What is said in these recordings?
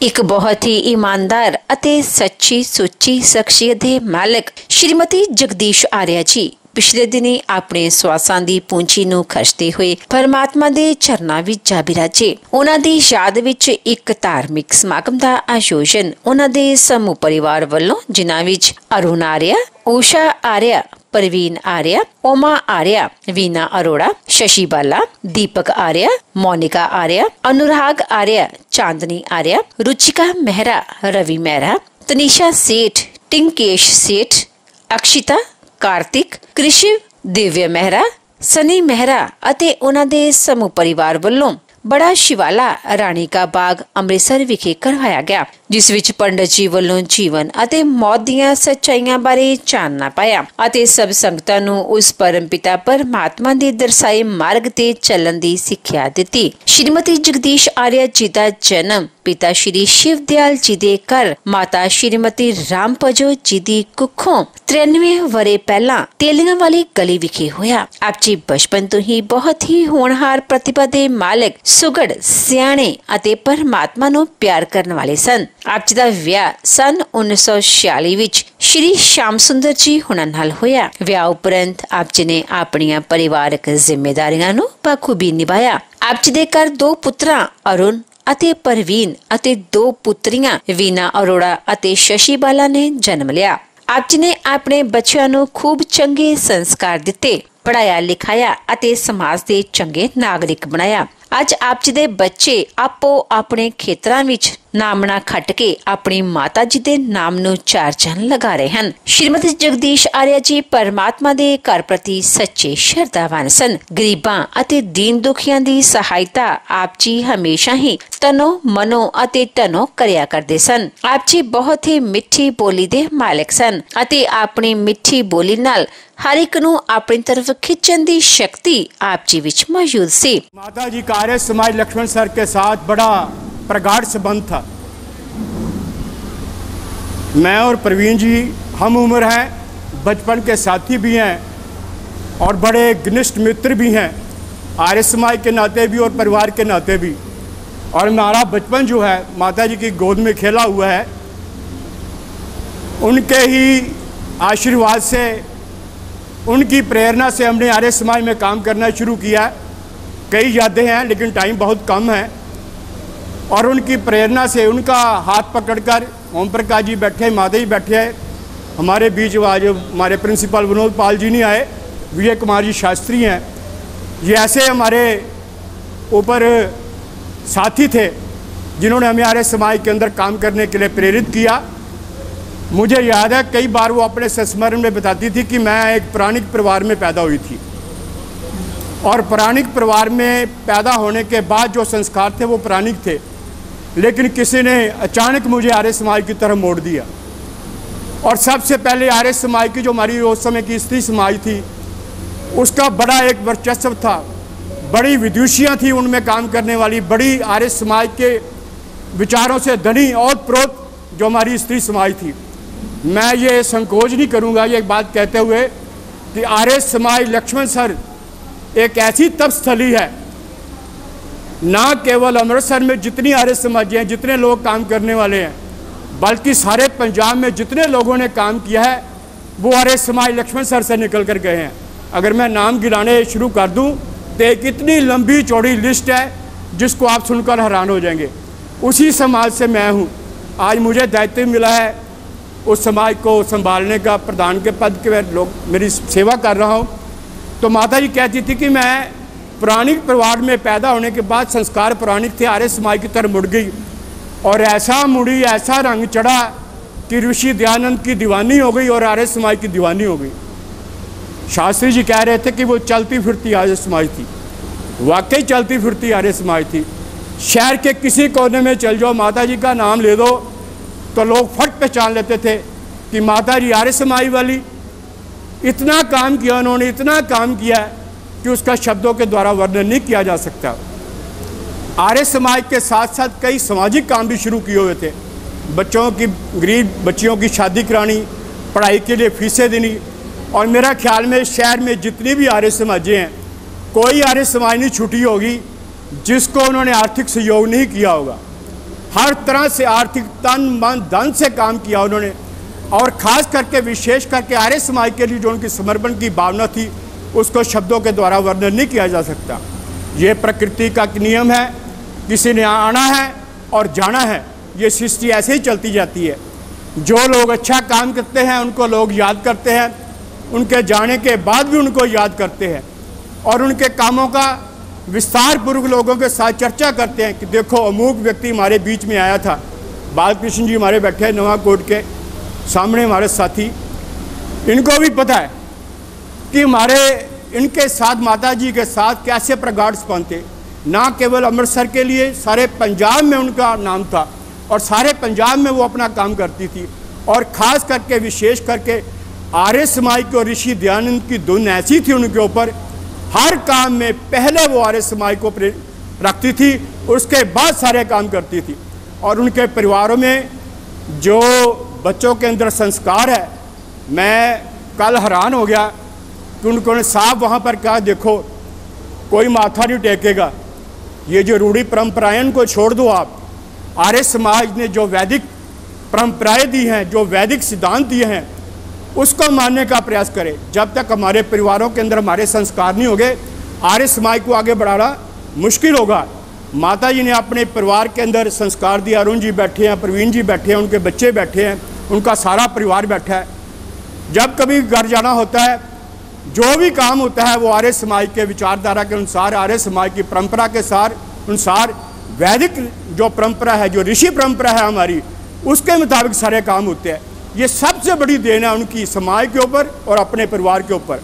एक बहुत ही ईमानदार ਅਤੇ सच्ची सुच्ची शख्सियत ਦੇ मालिक श्रीमती जगदीश आर्या जी पिछले दिनी अपने स्वासां दी पूंजी नूं खर्चते हुए परमात्मा दे चरनां विच जा बिराजे। उन्हां दी याद विच एक धार्मिक समागम दा आयोजन उन्हां दे समूह परिवार वल्लों जिन्हां विच अरुण आर्या, उषा आर्या, परवीन आर्या, ओमा आर्या, वीना अरोड़ा, शशि बाला, दीपक आर्या, मोनिका आर्या, अनुराग आर्या, चांदनी आर्या, रुचिका मेहरा, रवि मेहरा, तनिषा सेठ, टिंकेश सेठ, अक्षिता, कार्तिक, कृषि, दिव्य मेहरा, सनी मेहरा ਅਤੇ ਉਹਨਾਂ ਦੇ ਸਮੂਹ परिवार ਵੱਲੋਂ बड़ा शिवाला रानी का बाग अमृतसर विखे करवाया गया, जिस विच पंडित जी ਵੱਲੋਂ जीवन ਅਤੇ मौत ਦੀਆਂ सच्चाइयां बारे जानना पाया ਅਤੇ सब संगतां ਨੂੰ उस परम पिता परमात्मा ਦੇ दर्शाए मार्ग ਤੇ ਚੱਲਣ ਦੀ ਸਿੱਖਿਆ ਦਿੱਤੀ। श्रीमती जगदीश आर्या जी ਦਾ जन्म पिता श्री शिव दयाल जी ਦੇ घर माता श्रीमती रामपजो जी ਦੀ कुखों 93 वरे पहला तेलियां वाली गली विखे होया। आप जी बचपन तो ही बहुत ही होनहार प्रतिभा ਦੇ मालिक सुगड़ सियाणे ਅਤੇ परमात्मा ਨੂੰ प्यार करने वाले सन। आप जी ਦਾ ਵਿਆਹ सन 1946 ਵਿੱਚ श्री श्याम सुंदर जी हुणां नाल होया। ਵਿਆਹ उपरंत आप जी ने अपनियां परिवारक जिम्मेदारियां ਨੂੰ बखूबी निभाया। आप जी ਦੇ ਘਰ दो पुत्रां अरुण ਅਤੇ परवीन ਅਤੇ दो पुत्रियां वीना अरोड़ा ਅਤੇ शशि बाला ने जन्म लिया। आप जी ने अपने बच्चों ਨੂੰ खूब चंगे संस्कार दिते, पढ़ाया लिखाया ਅਤੇ समाज ਦੇ चंगे नागरिक बनाया। ਅੱਜ आप जी ਦੇ ਬੱਚੇ ਆਪੋ ਆਪਣੇ ਖੇਤਰਾਂ ਵਿੱਚ ਨਾਮਣਾ ਖੱਟ ਕੇ ਆਪਣੀ ਮਾਤਾ ਜੀ ਦੇ ਨਾਮ ਨੂੰ ਚਾਰ ਚੰਨ ਲਗਾ ਰਹੇ ਹਨ। श्रीमती जगदीश आर्या जी परमात्मा ਦੇ ਘਰ ਪ੍ਰਤੀ ਸੱਚੇ ਸ਼ਰਧਾਵਾਨ ਸਨ। ਗਰੀਬਾਂ ਅਤੇ ਦੀਨ ਦੁਖੀਆਂ ਦੀ ਸਹਾਇਤਾ आप जी ਹਮੇਸ਼ਾ ਹੀ ਤਨੋ ਮਨੋ ਅਤੇ ਧਨੋ ਕਰਿਆ ਕਰਦੇ ਸਨ। आप जी ਬਹੁਤ ਹੀ ਮਿੱਠੀ ਬੋਲੀ ਦੇ ਮਾਲਕ ਸਨ ਅਤੇ ਆਪਣੀ ਮਿੱਠੀ ਬੋਲੀ ਨਾਲ हर एक नूं अपनी तरफ खिंचन की शक्ति आप जी विच मौजूद सी। माता जी का आर्य समाज लक्ष्मण सर के साथ बड़ा प्रगाढ़ संबंध था। मैं और प्रवीण जी हम उम्र हैं, बचपन के साथी भी हैं और बड़े घनिष्ठ मित्र भी हैं, आर्य समाज के नाते भी और परिवार के नाते भी। और हमारा बचपन जो है माता जी की गोद में खेला हुआ है। उनके ही आशीर्वाद से, उनकी प्रेरणा से हमने आर्य समाज में काम करना शुरू किया। कई यादें हैं लेकिन टाइम बहुत कम है। और उनकी प्रेरणा से उनका हाथ पकड़कर ओम प्रकाश जी बैठे, माता जी बैठे हैं हमारे बीच। आज हमारे प्रिंसिपल विनोद पाल जी नहीं आए, विजय कुमार जी शास्त्री हैं। ये ऐसे हमारे ऊपर साथी थे जिन्होंने हमें आर्य समाज के अंदर काम करने के लिए प्रेरित किया। मुझे याद है कई बार वो अपने संस्मरण में बताती थी कि मैं एक पौराणिक परिवार में पैदा हुई थी और पौराणिक परिवार में पैदा होने के बाद जो संस्कार थे वो पौराणिक थे, लेकिन किसी ने अचानक मुझे आर्य समाज की तरफ मोड़ दिया। और सबसे पहले आर्य समाज की जो हमारी उस समय की स्त्री समाज थी उसका बड़ा एक वर्चस्व था, बड़ी विदुषियाँ थी उनमें काम करने वाली, बड़ी आर्य समाज के विचारों से धनी और प्रोत जो हमारी स्त्री समाज थी। मैं ये संकोच नहीं करूँगा ये बात कहते हुए कि आर्य समाज लक्ष्मण सर एक ऐसी तपस्थली है, ना केवल अमृतसर में जितनी आर्य समाज हैं, जितने लोग काम करने वाले हैं, बल्कि सारे पंजाब में जितने लोगों ने काम किया है वो आर्य समाज लक्ष्मण सर से निकल कर गए हैं। अगर मैं नाम गिनाने शुरू कर दूँ तो एक इतनी लंबी चौड़ी लिस्ट है जिसको आप सुनकर हैरान हो जाएंगे। उसी समाज से मैं हूँ। आज मुझे दायित्व मिला है उस समाज को संभालने का, प्रधान के पद के लोग मेरी सेवा कर रहा हूँ। तो माता जी कहती थी कि मैं पौराणिक परिवार में पैदा होने के बाद संस्कार पौराणिक थे, आर्य समाज की तरफ मुड़ गई और ऐसा मुड़ी, ऐसा रंग चढ़ा कि ऋषि दयानंद की दीवानी हो गई और आर्य समाज की दीवानी हो गई। शास्त्री जी कह रहे थे कि वो चलती फिरती आर्य समाज थी, वाकई चलती फिरती आर्य समाज थी। शहर के किसी कोने में चल जाओ, माता जी का नाम ले दो तो लोग फट पहचान लेते थे कि माता जी आर्य समाज वाली। इतना काम किया उन्होंने, इतना काम किया कि उसका शब्दों के द्वारा वर्णन नहीं किया जा सकता। आर्य समाज के साथ साथ कई सामाजिक काम भी शुरू किए हुए थे। बच्चों की, गरीब बच्चियों की शादी करानी, पढ़ाई के लिए फीसें देनी। और मेरा ख्याल में शहर में जितनी भी आर्य समाजें हैं, कोई आर्य समाज नहीं छूटी होगी जिसको उन्होंने आर्थिक सहयोग नहीं किया होगा। हर तरह से आर्थिक तन मन धन से काम किया उन्होंने, और ख़ास करके विशेष करके आर्य समाज के लिए जो उनकी समर्पण की भावना थी उसको शब्दों के द्वारा वर्णन नहीं किया जा सकता। ये प्रकृति का नियम है, किसी ने आना है और जाना है, ये सृष्टि ऐसे ही चलती जाती है। जो लोग अच्छा काम करते हैं उनको लोग याद करते हैं, उनके जाने के बाद भी उनको याद करते हैं और उनके कामों का विस्तार पूर्वक लोगों के साथ चर्चा करते हैं कि देखो अमुक व्यक्ति हमारे बीच में आया था। बालकृष्ण जी हमारे बैठे हैं नवाकोट के सामने, हमारे साथी, इनको भी पता है कि हमारे इनके साथ माता जी के साथ कैसे प्रगाढ़ संबंध थे। ना केवल अमृतसर के लिए, सारे पंजाब में उनका नाम था और सारे पंजाब में वो अपना काम करती थी। और ख़ास करके विशेष करके आर्य समाज को ऋषि दयानंद की धुन ऐसी थी उनके ऊपर, हर काम में पहले वो आर्य समाज को रखती थी, उसके बाद सारे काम करती थी। और उनके परिवारों में जो बच्चों के अंदर संस्कार है, मैं कल हैरान हो गया कि उन्होंने साहब वहाँ पर कहा देखो कोई माथा नहीं टेकेगा, ये जो रूढ़ी परंपराएं को छोड़ दो आप। आर्य समाज ने जो वैदिक परंपराएं दी हैं, जो वैदिक सिद्धांत दिए हैं, उसको मानने का प्रयास करें। जब तक हमारे परिवारों के अंदर हमारे संस्कार नहीं होंगे, आर्य समाज को आगे बढ़ाना मुश्किल होगा। माता जी ने अपने परिवार के अंदर संस्कार दिया। अरुण जी बैठे हैं, प्रवीण जी बैठे हैं, उनके बच्चे बैठे हैं, उनका सारा परिवार बैठा है। जब कभी घर जाना होता है, जो भी काम होता है वो आर्य समाज के विचारधारा के अनुसार, आर्य समाज की परंपरा के अनुसार, वैदिक जो परंपरा है, जो ऋषि परंपरा है हमारी, उसके मुताबिक सारे काम होते हैं। ये सबसे बड़ी देन है उनकी समाज के ऊपर और अपने परिवार के ऊपर।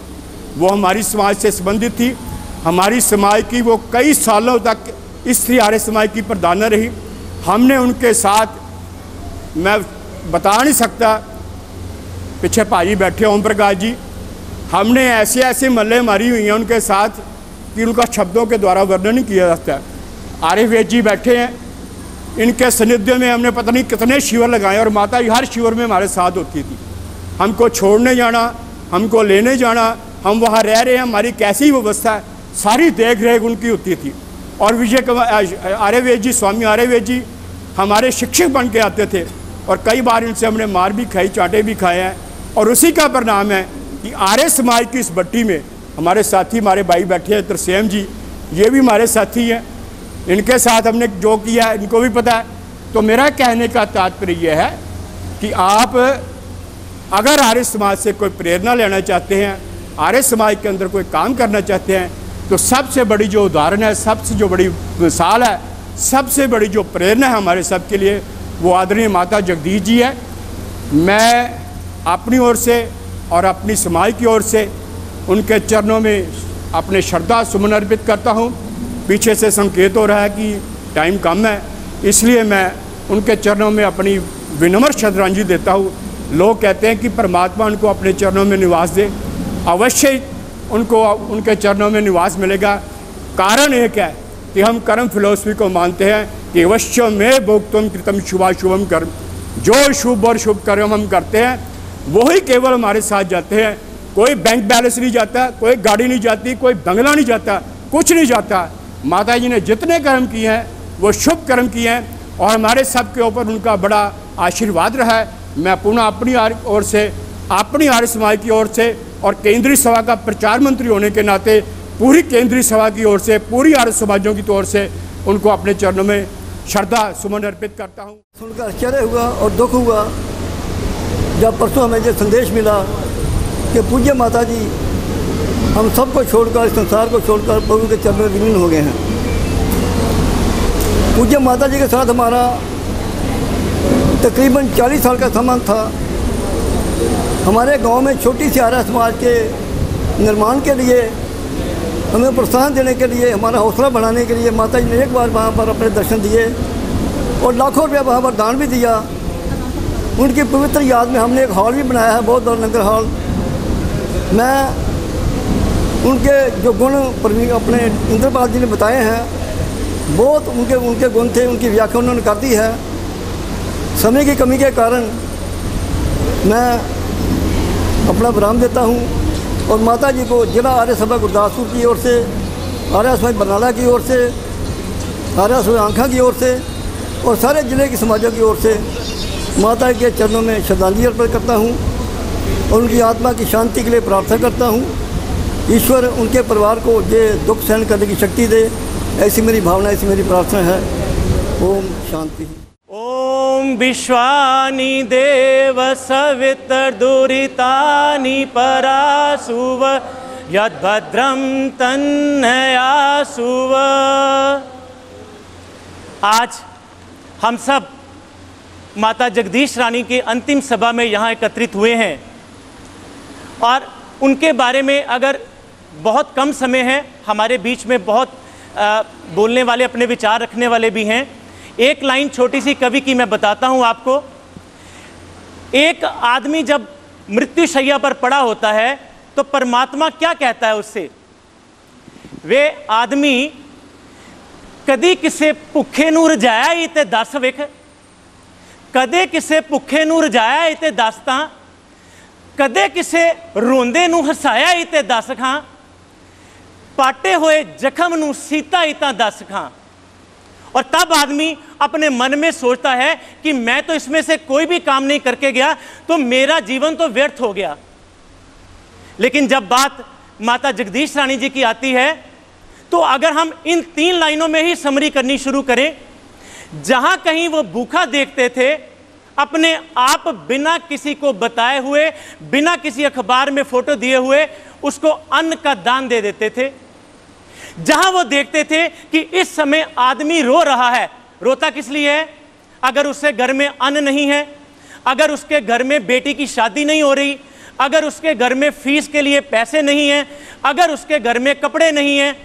वो हमारी समाज से संबंधित थी। हमारी समाज की वो कई सालों तक स्त्री आर्य समाज की प्रधान रही। हमने उनके साथ, मैं बता नहीं सकता, पीछे भाई बैठे ओम प्रकाश जी, हमने ऐसे ऐसे मल्ले मारी हुई हैं उनके साथ कि उनका शब्दों के द्वारा वर्णन नहीं किया जाता। आर्यवेद जी बैठे हैं, इनके सानिध्य में हमने पता नहीं कितने शिविर लगाए और माता जी हर शिविर में हमारे साथ होती थी। हमको छोड़ने जाना, हमको लेने जाना, हम वहाँ रह रहे हैं, हमारी कैसी व्यवस्था है, सारी देख रेख उनकी होती थी। और विजय आर्यवेद जी, स्वामी आर्यवेद जी हमारे शिक्षक बन के आते थे और कई बार इनसे हमने मार भी खाई, चाटे भी खाए हैं। और उसी का परिणाम है कि आर्य समाज की इस भट्टी में हमारे साथी, हमारे भाई बैठे हैं तरसेम जी, ये भी हमारे साथी हैं। इनके साथ हमने जो किया है इनको भी पता है। तो मेरा कहने का तात्पर्य यह है कि आप अगर आर्य समाज से कोई प्रेरणा लेना चाहते हैं, आर्य समाज के अंदर कोई काम करना चाहते हैं, तो सबसे बड़ी जो उदाहरण है, सबसे जो बड़ी मिसाल है, सबसे बड़ी जो प्रेरणा है हमारे सब के लिए, वो आदरणीय माता जगदीश जी है। मैं अपनी ओर से और अपनी समाज की ओर से उनके चरणों में अपने श्रद्धा सुमन अर्पित करता हूँ। पीछे से संकेत हो रहा है कि टाइम कम है, इसलिए मैं उनके चरणों में अपनी विनम्र श्रद्धांजलि देता हूँ। लोग कहते हैं कि परमात्मा उनको अपने चरणों में निवास दे, अवश्य उनको उनके चरणों में निवास मिलेगा। कारण एक है कि हम कर्म फिलोसफी को मानते हैं कि अवश्य में भोक्तुम कृतम शुभाशुभम कर्म, जो शुभ और शुभ कर्म हम करते हैं वही केवल हमारे साथ जाते हैं। कोई बैंक बैलेंस नहीं जाता, कोई गाड़ी नहीं जाती, कोई बंगला नहीं जाता, कुछ नहीं जाता। माता जी ने जितने कर्म किए हैं वो शुभ कर्म किए हैं और हमारे सब के ऊपर उनका बड़ा आशीर्वाद रहा है। मैं पुनः अपनी ओर से, अपनी आर्य समाज की ओर से और केंद्रीय सभा का प्रचार मंत्री होने के नाते पूरी केंद्रीय सभा की ओर से, पूरी आर्य समाजों की ओर से उनको अपने चरणों में श्रद्धा सुमन अर्पित करता हूँ। सुनकर आश्चर्य हुआ और दुख हुआ जब परसों हमें ये संदेश मिला कि पूज्य माता जी हम सबको छोड़कर, इस संसार को छोड़कर प्रभु के चरण में विलीन हो गए हैं। पूज्य माता जी के साथ हमारा तकरीबन 40 साल का संबंध था। हमारे गांव में छोटी सी आर्य समाज के निर्माण के लिए, हमें प्रोत्साहन देने के लिए, हमारा हौसला बढ़ाने के लिए माता जी ने एक बार वहाँ पर अपने दर्शन दिए और लाखों रुपया वहाँ पर दान भी दिया। उनकी पवित्र याद में हमने एक हॉल भी बनाया है, बहुत बड़ा लंगर हॉल। मैं उनके जो गुण अपने इंद्रपाल जी ने बताए हैं, बहुत उनके गुण थे, उनकी व्याख्या उन्होंने कर दी है। समय की कमी के कारण मैं अपना विराम देता हूँ और माता जी को जिला आर्य सभा गुरदासपुर की ओर से, आर्य समाज बरनाला की ओर से, आर्य समाज आंखा की ओर से और सारे ज़िले के समाजों की ओर से माता के चरणों में श्रद्धांजलि अर्पण करता हूँ और उनकी आत्मा की शांति के लिए प्रार्थना करता हूँ। ईश्वर उनके परिवार को ये दुख सहन करने की शक्ति दे, ऐसी मेरी भावना, ऐसी मेरी प्रार्थना है। ओम शांति। ओम विश्वानि देव सवित्र दुरितानि परासुव यद्भद्रं तन्नयासुव। आज हम सब माता जगदीश रानी की अंतिम सभा में यहाँ एकत्रित हुए हैं और उनके बारे में अगर बहुत कम समय है, हमारे बीच में बहुत बोलने वाले, अपने विचार रखने वाले भी हैं। एक लाइन छोटी सी कवि की मैं बताता हूँ आपको। एक आदमी जब मृत्युशैया पर पड़ा होता है तो परमात्मा क्या कहता है उससे? वे आदमी कदी किसे भुखे नूं रजाया ही ते दस विख, कदे किसे भुखे नूं रजाया ही ते दस तां, कदे किसे रोंदे नूं हसाया ही ते दस खां, पाटे हुए जख्म नूं सीता ही तां दस खां। और तब आदमी अपने मन में सोचता है कि मैं तो इसमें से कोई भी काम नहीं करके गया, तो मेरा जीवन तो व्यर्थ हो गया। लेकिन जब बात माता जगदीश रानी जी की आती है तो अगर हम इन 3 लाइनों में ही समरी करनी शुरू करें, जहां कहीं वो भूखा देखते थे, अपने आप बिना किसी को बताए हुए, बिना किसी अखबार में फोटो दिए हुए उसको अन्न का दान दे देते थे। जहां वो देखते थे कि इस समय आदमी रो रहा है, रोता किस लिए है? अगर उसके घर में अन्न नहीं है, अगर उसके घर में बेटी की शादी नहीं हो रही, अगर उसके घर में फीस के लिए पैसे नहीं हैं, अगर उसके घर में कपड़े नहीं हैं,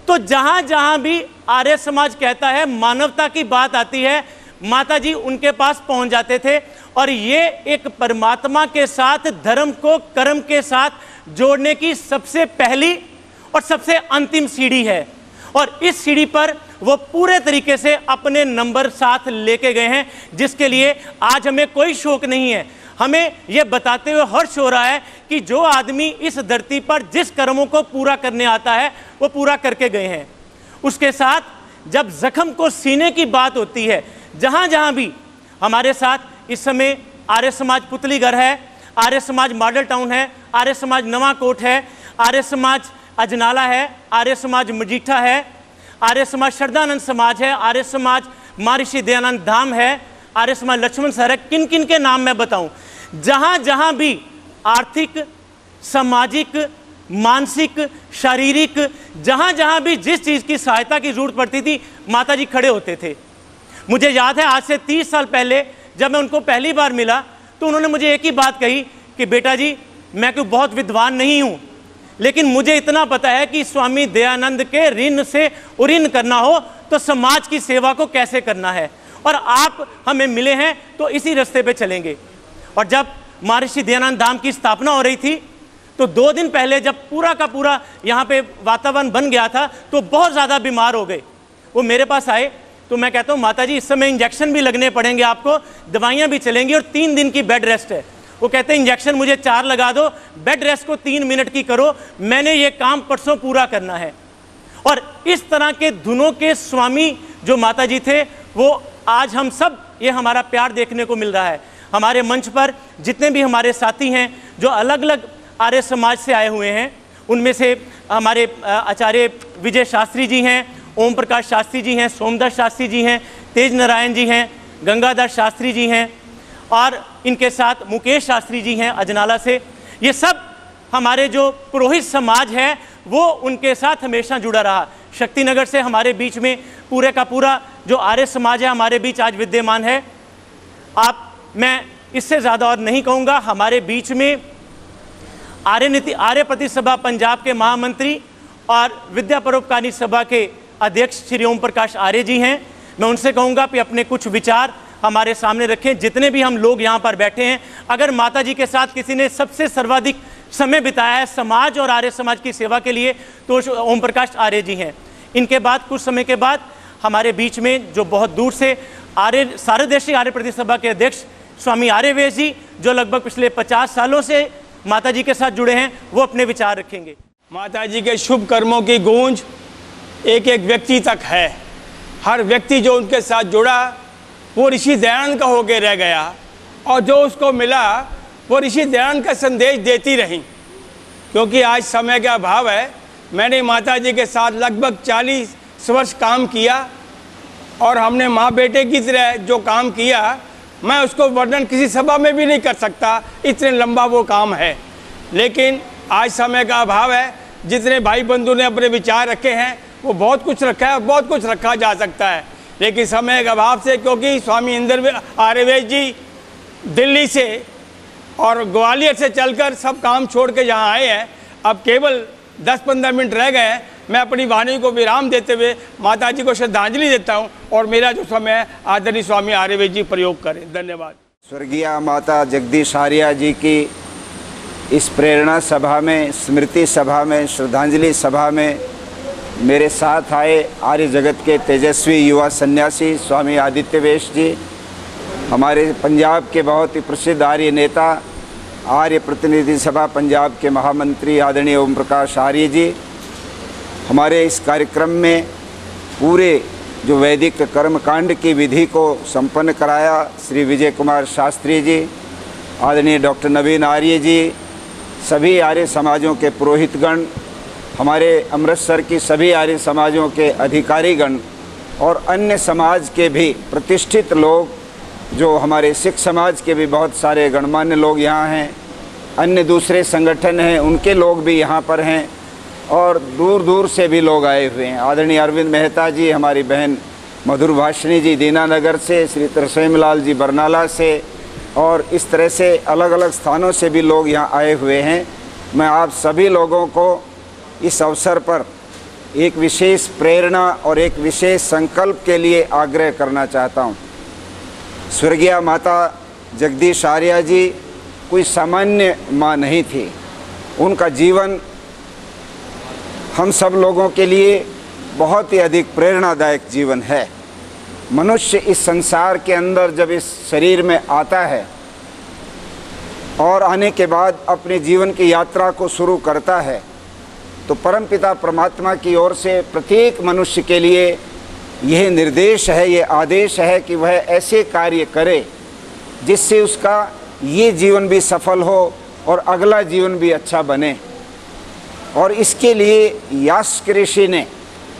तो जहां जहां भी आर्य समाज कहता है, मानवता की बात आती है, माता जी उनके पास पहुंच जाते थे। और ये एक परमात्मा के साथ, धर्म को कर्म के साथ जोड़ने की सबसे पहली और सबसे अंतिम सीढ़ी है। और इस सीढ़ी पर वो पूरे तरीके से अपने नंबर साथ लेके गए हैं, जिसके लिए आज हमें कोई शौक नहीं है। हमें यह बताते हुए हर्ष हो रहा है कि जो आदमी इस धरती पर जिस कर्मों को पूरा करने आता है वो पूरा करके गए हैं। उसके साथ जब जख्म को सीने की बात होती है, जहां जहां भी हमारे साथ इस समय आर्य समाज पुतलीगढ़ है, आर्य समाज मॉडल टाउन है, आर्य समाज नवाकोट है, आर्य समाज अजनाला है, आर्य समाज मजीठा है, आर्य समाज श्रद्धानंद समाज है, आर्य समाज महर्षि दयानंद धाम है, आर्य समाज लक्ष्मण सर है। किन किन के नाम मैं बताऊं? जहां जहां भी आर्थिक, सामाजिक, मानसिक, शारीरिक, जहां जहां भी जिस चीज की सहायता की जरूरत पड़ती थी, माता जी खड़े होते थे। मुझे याद है आज से 30 साल पहले जब मैं उनको पहली बार मिला तो उन्होंने मुझे एक ही बात कही कि बेटा जी, मैं कोई बहुत विद्वान नहीं हूं, लेकिन मुझे इतना पता है कि स्वामी दयानंद के ऋण से ऋण करना हो तो समाज की सेवा को कैसे करना है, और आप हमें मिले हैं तो इसी रास्ते पे चलेंगे। और जब महर्षि दयानंद धाम की स्थापना हो रही थी तो 2 दिन पहले जब पूरा का पूरा यहाँ पे वातावरण बन गया था तो बहुत ज़्यादा बीमार हो गए। वो मेरे पास आए तो मैं कहता हूँ, माता जी इस समय इंजेक्शन भी लगने पड़ेंगे आपको, दवाइयाँ भी चलेंगी और 3 दिन की बेड रेस्ट है। वो कहते हैं इंजेक्शन मुझे 4 लगा दो, बेड रेस्ट को 3 मिनट की करो, मैंने ये काम परसों पूरा करना है। और इस तरह के धुनों के स्वामी जो माता जी थे, वो आज हम सब ये हमारा प्यार देखने को मिल रहा है। हमारे मंच पर जितने भी हमारे साथी हैं जो अलग अलग आर्य समाज से आए हुए हैं, उनमें से हमारे आचार्य विजय शास्त्री जी हैं, ओम प्रकाश शास्त्री जी हैं, सोमदत्त शास्त्री जी हैं, तेज नारायण जी हैं, गंगाधर शास्त्री जी हैं, और इनके साथ मुकेश शास्त्री जी हैं अजनाला से। ये सब हमारे जो पुरोहित समाज है वो उनके साथ हमेशा जुड़ा रहा। शक्तिनगर से हमारे बीच में पूरे का पूरा जो आर्य समाज है हमारे बीच आज विद्यमान है। मैं इससे ज़्यादा और नहीं कहूँगा। हमारे बीच में आर्य प्रति सभा पंजाब के महामंत्री और विद्या परोपकारी सभा के अध्यक्ष श्री ओम प्रकाश आर्य जी हैं। मैं उनसे कहूँगा कि अपने कुछ विचार हमारे सामने रखें। जितने भी हम लोग यहाँ पर बैठे हैं, अगर माता जी के साथ किसी ने सबसे सर्वाधिक समय बिताया है समाज और आर्य समाज की सेवा के लिए तो ओम प्रकाश आर्य जी हैं। इनके बाद कुछ समय के बाद हमारे बीच में जो बहुत दूर से सारदेशी आर्य प्रति सभा के अध्यक्ष स्वामी आर्यवेश जी, जो लगभग पिछले 50 सालों से माता जी के साथ जुड़े हैं, वो अपने विचार रखेंगे। माता जी के शुभ कर्मों की गूंज एक एक व्यक्ति तक है। हर व्यक्ति जो उनके साथ जुड़ा वो ऋषि दयानंद का होके रह गया, और जो उसको मिला वो ऋषि दयानंद का संदेश देती रही। क्योंकि आज समय का अभाव है, मैंने माता जी के साथ लगभग 40 वर्ष काम किया, और हमने माँ बेटे की तरह जो काम किया, मैं उसको वर्णन किसी सभा में भी नहीं कर सकता, इतने लंबा वो काम है। लेकिन आज समय का अभाव है, जितने भाई बंधु ने अपने विचार रखे हैं वो बहुत कुछ रखा है और बहुत कुछ रखा जा सकता है, लेकिन समय के अभाव से, क्योंकि स्वामी इंद्र आर्यवेद जी दिल्ली से और ग्वालियर से चलकर सब काम छोड़ के यहाँ आए हैं, अब केवल 10-15 मिनट रह गए हैं। मैं अपनी वाणी को विराम देते हुए माता जी को श्रद्धांजलि देता हूँ, और मेरा जो समय है आदरणीय स्वामी आर्यवेद जी प्रयोग करें। धन्यवाद। स्वर्गीय माता जगदीश आर्या जी की इस प्रेरणा सभा में, स्मृति सभा में, श्रद्धांजलि सभा में मेरे साथ आए आर्य जगत के तेजस्वी युवा सन्यासी स्वामी आदित्य वेश जी, हमारे पंजाब के बहुत ही प्रसिद्ध आर्य नेता, आर्य प्रतिनिधि सभा पंजाब के महामंत्री आदरणीय ओम प्रकाश आर्य जी, हमारे इस कार्यक्रम में पूरे जो वैदिक कर्मकांड की विधि को संपन्न कराया श्री विजय कुमार शास्त्री जी, आदरणीय डॉक्टर नवीन आर्य जी, सभी आर्य समाजों के पुरोहितगण, हमारे अमृतसर की सभी आर्य समाजों के अधिकारीगण और अन्य समाज के भी प्रतिष्ठित लोग, जो हमारे सिख समाज के भी बहुत सारे गणमान्य लोग यहाँ हैं, अन्य दूसरे संगठन हैं उनके लोग भी यहाँ पर हैं, और दूर दूर से भी लोग आए हुए हैं। आदरणीय अरविंद मेहता जी, हमारी बहन मधुर भाषिणी जी दीनानगर से, श्री तरसेम लाल जी बरनाला से, और इस तरह से अलग अलग स्थानों से भी लोग यहाँ आए हुए हैं। मैं आप सभी लोगों को इस अवसर पर एक विशेष प्रेरणा और एक विशेष संकल्प के लिए आग्रह करना चाहता हूँ। स्वर्गीय माता जगदीश आर्या जी कोई सामान्य माँ नहीं थी। उनका जीवन हम सब लोगों के लिए बहुत ही अधिक प्रेरणादायक जीवन है। मनुष्य इस संसार के अंदर जब इस शरीर में आता है और आने के बाद अपने जीवन की यात्रा को शुरू करता है, तो परमपिता परमात्मा की ओर से प्रत्येक मनुष्य के लिए यह निर्देश है, ये आदेश है कि वह ऐसे कार्य करे जिससे उसका ये जीवन भी सफल हो और अगला जीवन भी अच्छा बने। और इसके लिए यास्क ऋषि ने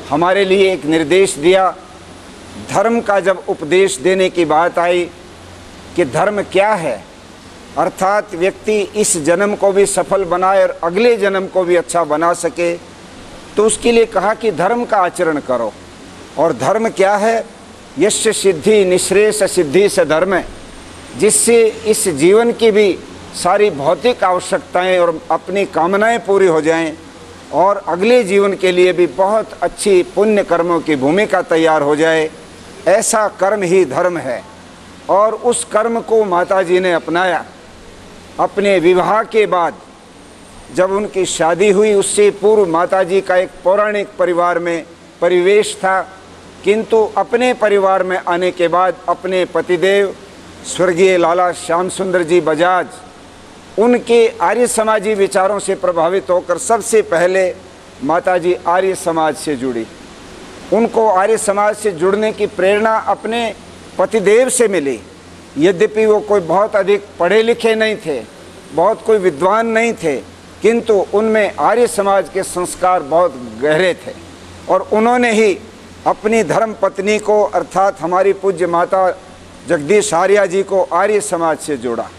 हमारे लिए एक निर्देश दिया। धर्म का जब उपदेश देने की बात आई कि धर्म क्या है, अर्थात व्यक्ति इस जन्म को भी सफल बनाए और अगले जन्म को भी अच्छा बना सके, तो उसके लिए कहा कि धर्म का आचरण करो। और धर्म क्या है? यश सिद्धि निश्रेष सिद्धि से धर्म है, जिससे इस जीवन की भी सारी भौतिक आवश्यकताएं और अपनी कामनाएं पूरी हो जाएं और अगले जीवन के लिए भी बहुत अच्छी पुण्य कर्मों की भूमिका तैयार हो जाए। ऐसा कर्म ही धर्म है। और उस कर्म को माता जी ने अपनाया। अपने विवाह के बाद जब उनकी शादी हुई, उससे पूर्व माता जी का एक पौराणिक परिवार में परिवेश था, किंतु अपने परिवार में आने के बाद अपने पतिदेव स्वर्गीय लाला श्याम सुंदर जी बजाज, उनके आर्य समाजी विचारों से प्रभावित होकर सबसे पहले माताजी आर्य समाज से जुड़ी। उनको आर्य समाज से जुड़ने की प्रेरणा अपने पतिदेव से मिली। यद्यपि वो कोई बहुत अधिक पढ़े लिखे नहीं थे, बहुत कोई विद्वान नहीं थे, किंतु उनमें आर्य समाज के संस्कार बहुत गहरे थे। और उन्होंने ही अपनी धर्म पत्नी को, अर्थात हमारी पूज्य माता जगदीश आर्या जी को आर्य समाज से जोड़ा।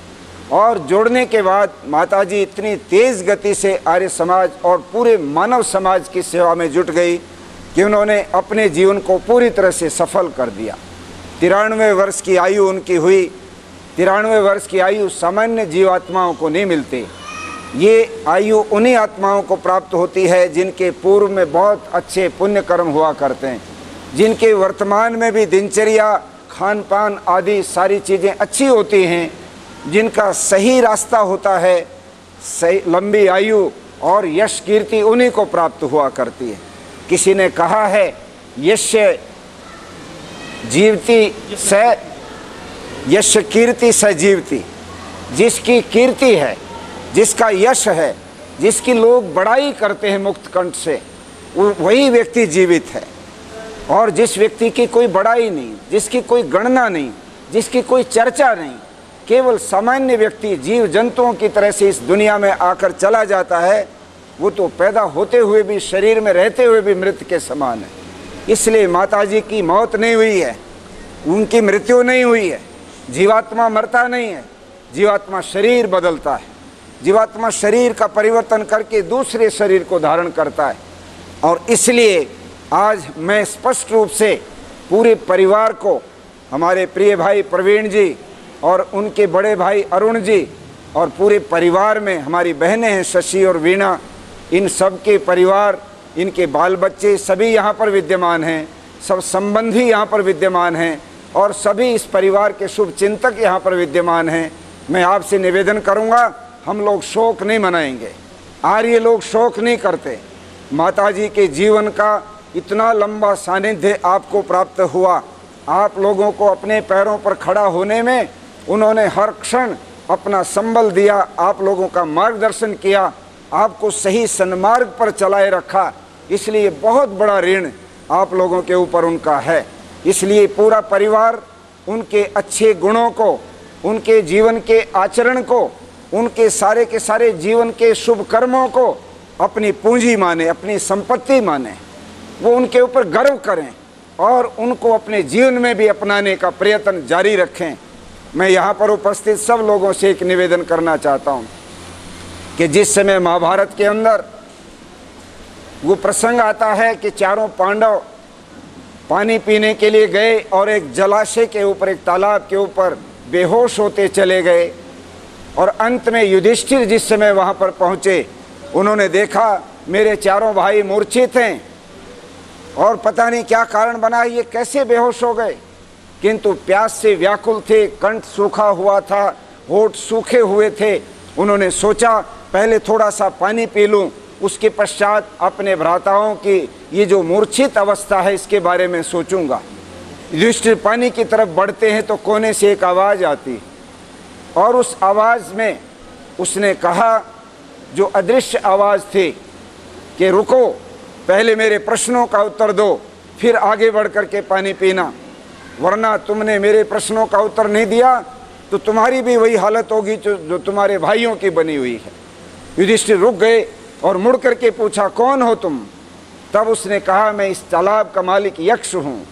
और जोड़ने के बाद माताजी इतनी तेज़ गति से आर्य समाज और पूरे मानव समाज की सेवा में जुट गई कि उन्होंने अपने जीवन को पूरी तरह से सफल कर दिया। 93 वर्ष की आयु उनकी हुई। 93 वर्ष की आयु सामान्य जीवात्माओं को नहीं मिलती। ये आयु उन्हीं आत्माओं को प्राप्त होती है जिनके पूर्व में बहुत अच्छे पुण्य कर्म हुआ करते हैं, जिनके वर्तमान में भी दिनचर्या, खान पान आदि सारी चीज़ें अच्छी होती हैं, जिनका सही रास्ता होता है, सही लंबी आयु और यश कीर्ति उन्हीं को प्राप्त हुआ करती है। किसी ने कहा है, यश जीवती स यश कीर्ति स जीवती। जिसकी कीर्ति है, जिसका यश है, जिसकी लोग बड़ाई करते हैं मुक्त कंठ से, वही व्यक्ति जीवित है। और जिस व्यक्ति की कोई बड़ाई नहीं, जिसकी कोई गणना नहीं, जिसकी कोई चर्चा नहीं, केवल सामान्य व्यक्ति जीव जंतुओं की तरह से इस दुनिया में आकर चला जाता है, वो तो पैदा होते हुए भी, शरीर में रहते हुए भी मृत के समान है। इसलिए माताजी की मौत नहीं हुई है, उनकी मृत्यु नहीं हुई है। जीवात्मा मरता नहीं है, जीवात्मा शरीर बदलता है, जीवात्मा शरीर का परिवर्तन करके दूसरे शरीर को धारण करता है। और इसलिए आज मैं स्पष्ट रूप से पूरे परिवार को, हमारे प्रिय भाई प्रवीण जी और उनके बड़े भाई अरुण जी और पूरे परिवार में हमारी बहनें हैं शशि और वीणा, इन सब के परिवार, इनके बाल बच्चे सभी यहाँ पर विद्यमान हैं, सब संबंधी यहाँ पर विद्यमान हैं और सभी इस परिवार के शुभ चिंतक यहाँ पर विद्यमान हैं। मैं आपसे निवेदन करूँगा, हम लोग शोक नहीं मनाएंगे। आर्य लोग शोक नहीं करते। माताजी के जीवन का इतना लंबा सानिध्य आपको प्राप्त हुआ, आप लोगों को अपने पैरों पर खड़ा होने में उन्होंने हर क्षण अपना संबल दिया, आप लोगों का मार्गदर्शन किया, आपको सही सन्मार्ग पर चलाए रखा। इसलिए बहुत बड़ा ऋण आप लोगों के ऊपर उनका है। इसलिए पूरा परिवार उनके अच्छे गुणों को, उनके जीवन के आचरण को, उनके सारे के सारे जीवन के शुभ कर्मों को अपनी पूंजी माने, अपनी संपत्ति माने, वो उनके ऊपर गर्व करें और उनको अपने जीवन में भी अपनाने का प्रयत्न जारी रखें। मैं यहाँ पर उपस्थित सब लोगों से एक निवेदन करना चाहता हूँ कि जिस समय महाभारत के अंदर वो प्रसंग आता है कि चारों पांडव पानी पीने के लिए गए और एक जलाशय के ऊपर, एक तालाब के ऊपर बेहोश होते चले गए और अंत में युधिष्ठिर जिस समय वहाँ पर पहुँचे, उन्होंने देखा मेरे चारों भाई मूर्छित हैं और पता नहीं क्या कारण बना, ये कैसे बेहोश हो गए। किंतु प्यास से व्याकुल थे, कंठ सूखा हुआ था, होठ सूखे हुए थे। उन्होंने सोचा पहले थोड़ा सा पानी पी लूँ, उसके पश्चात अपने भ्राताओं की ये जो मूर्छित अवस्था है इसके बारे में सोचूंगा। युधिष्ठिर पानी की तरफ बढ़ते हैं तो कोने से एक आवाज़ आती और उस आवाज़ में उसने कहा, जो अदृश्य आवाज़ थी, कि रुको, पहले मेरे प्रश्नों का उत्तर दो, फिर आगे बढ़ कर के पानी पीना, वरना तुमने मेरे प्रश्नों का उत्तर नहीं दिया तो तुम्हारी भी वही हालत होगी जो तुम्हारे भाइयों की बनी हुई है। युधिष्ठिर रुक गए और मुड़ करके पूछा, कौन हो तुम? तब उसने कहा, मैं इस तालाब का मालिक यक्ष हूँ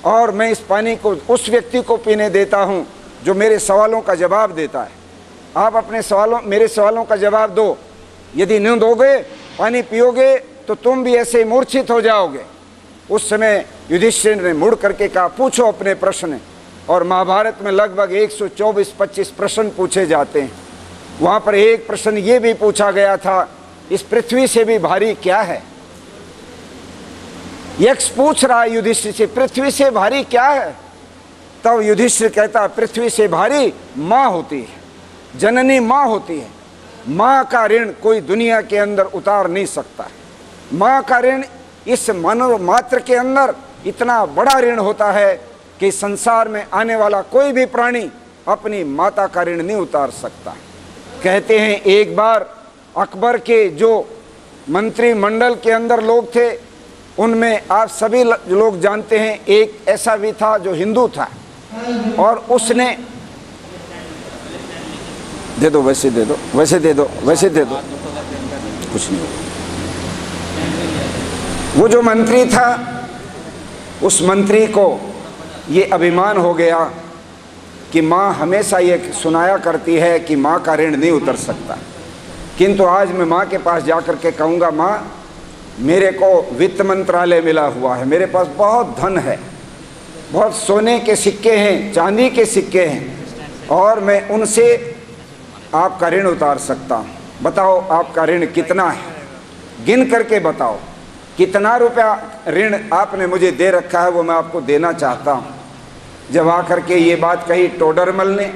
और मैं इस पानी को उस व्यक्ति को पीने देता हूँ जो मेरे सवालों का जवाब देता है। आप अपने मेरे सवालों का जवाब दो, यदि नहीं दोगे, पानी पियोगे तो तुम भी ऐसे मूर्छित हो जाओगे। उस समय युधिष्ठिर ने मुड़ करके कहा, पूछो अपने प्रश्न। और महाभारत में लगभग 124-25 प्रश्न पूछे जाते हैं। वहाँ पर एक प्रश्न ये भी पूछा गया था, इस पृथ्वी से भी भारी क्या है? यक्ष पूछ रहा है युधिष्ठिर से, पृथ्वी से भारी क्या है? तब युधिष्ठिर कहता, पृथ्वी से भारी माँ होती है, जननी माँ होती है। माँ का ऋण कोई दुनिया के अंदर उतार नहीं सकता। माँ का ऋण इस मानव मात्र के अंदर इतना बड़ा ऋण होता है कि संसार में आने वाला कोई भी प्राणी अपनी माता का ऋण नहीं उतार सकता। कहते हैं एक बार अकबर के जो मंत्रिमंडल के अंदर लोग थे, उनमें आप सभी लोग जानते हैं एक ऐसा भी था जो हिंदू था और उसने, दे दो वैसे दे दो, वैसे दे दो, वैसे दे दो, कुछ नहीं। वो जो मंत्री था, उस मंत्री को ये अभिमान हो गया कि माँ हमेशा ये सुनाया करती है कि माँ का ऋण नहीं उतर सकता, किंतु आज मैं माँ के पास जाकर के कहूँगा, माँ मेरे को वित्त मंत्रालय मिला हुआ है, मेरे पास बहुत धन है, बहुत सोने के सिक्के हैं, चांदी के सिक्के हैं और मैं उनसे आपका ऋण उतार सकता हूँ। बताओ आपका ऋण कितना है, गिन करके बताओ कितना रुपया ऋण आपने मुझे दे रखा है, वो मैं आपको देना चाहता हूँ। जब आकर के ये बात कही टोडरमल ने,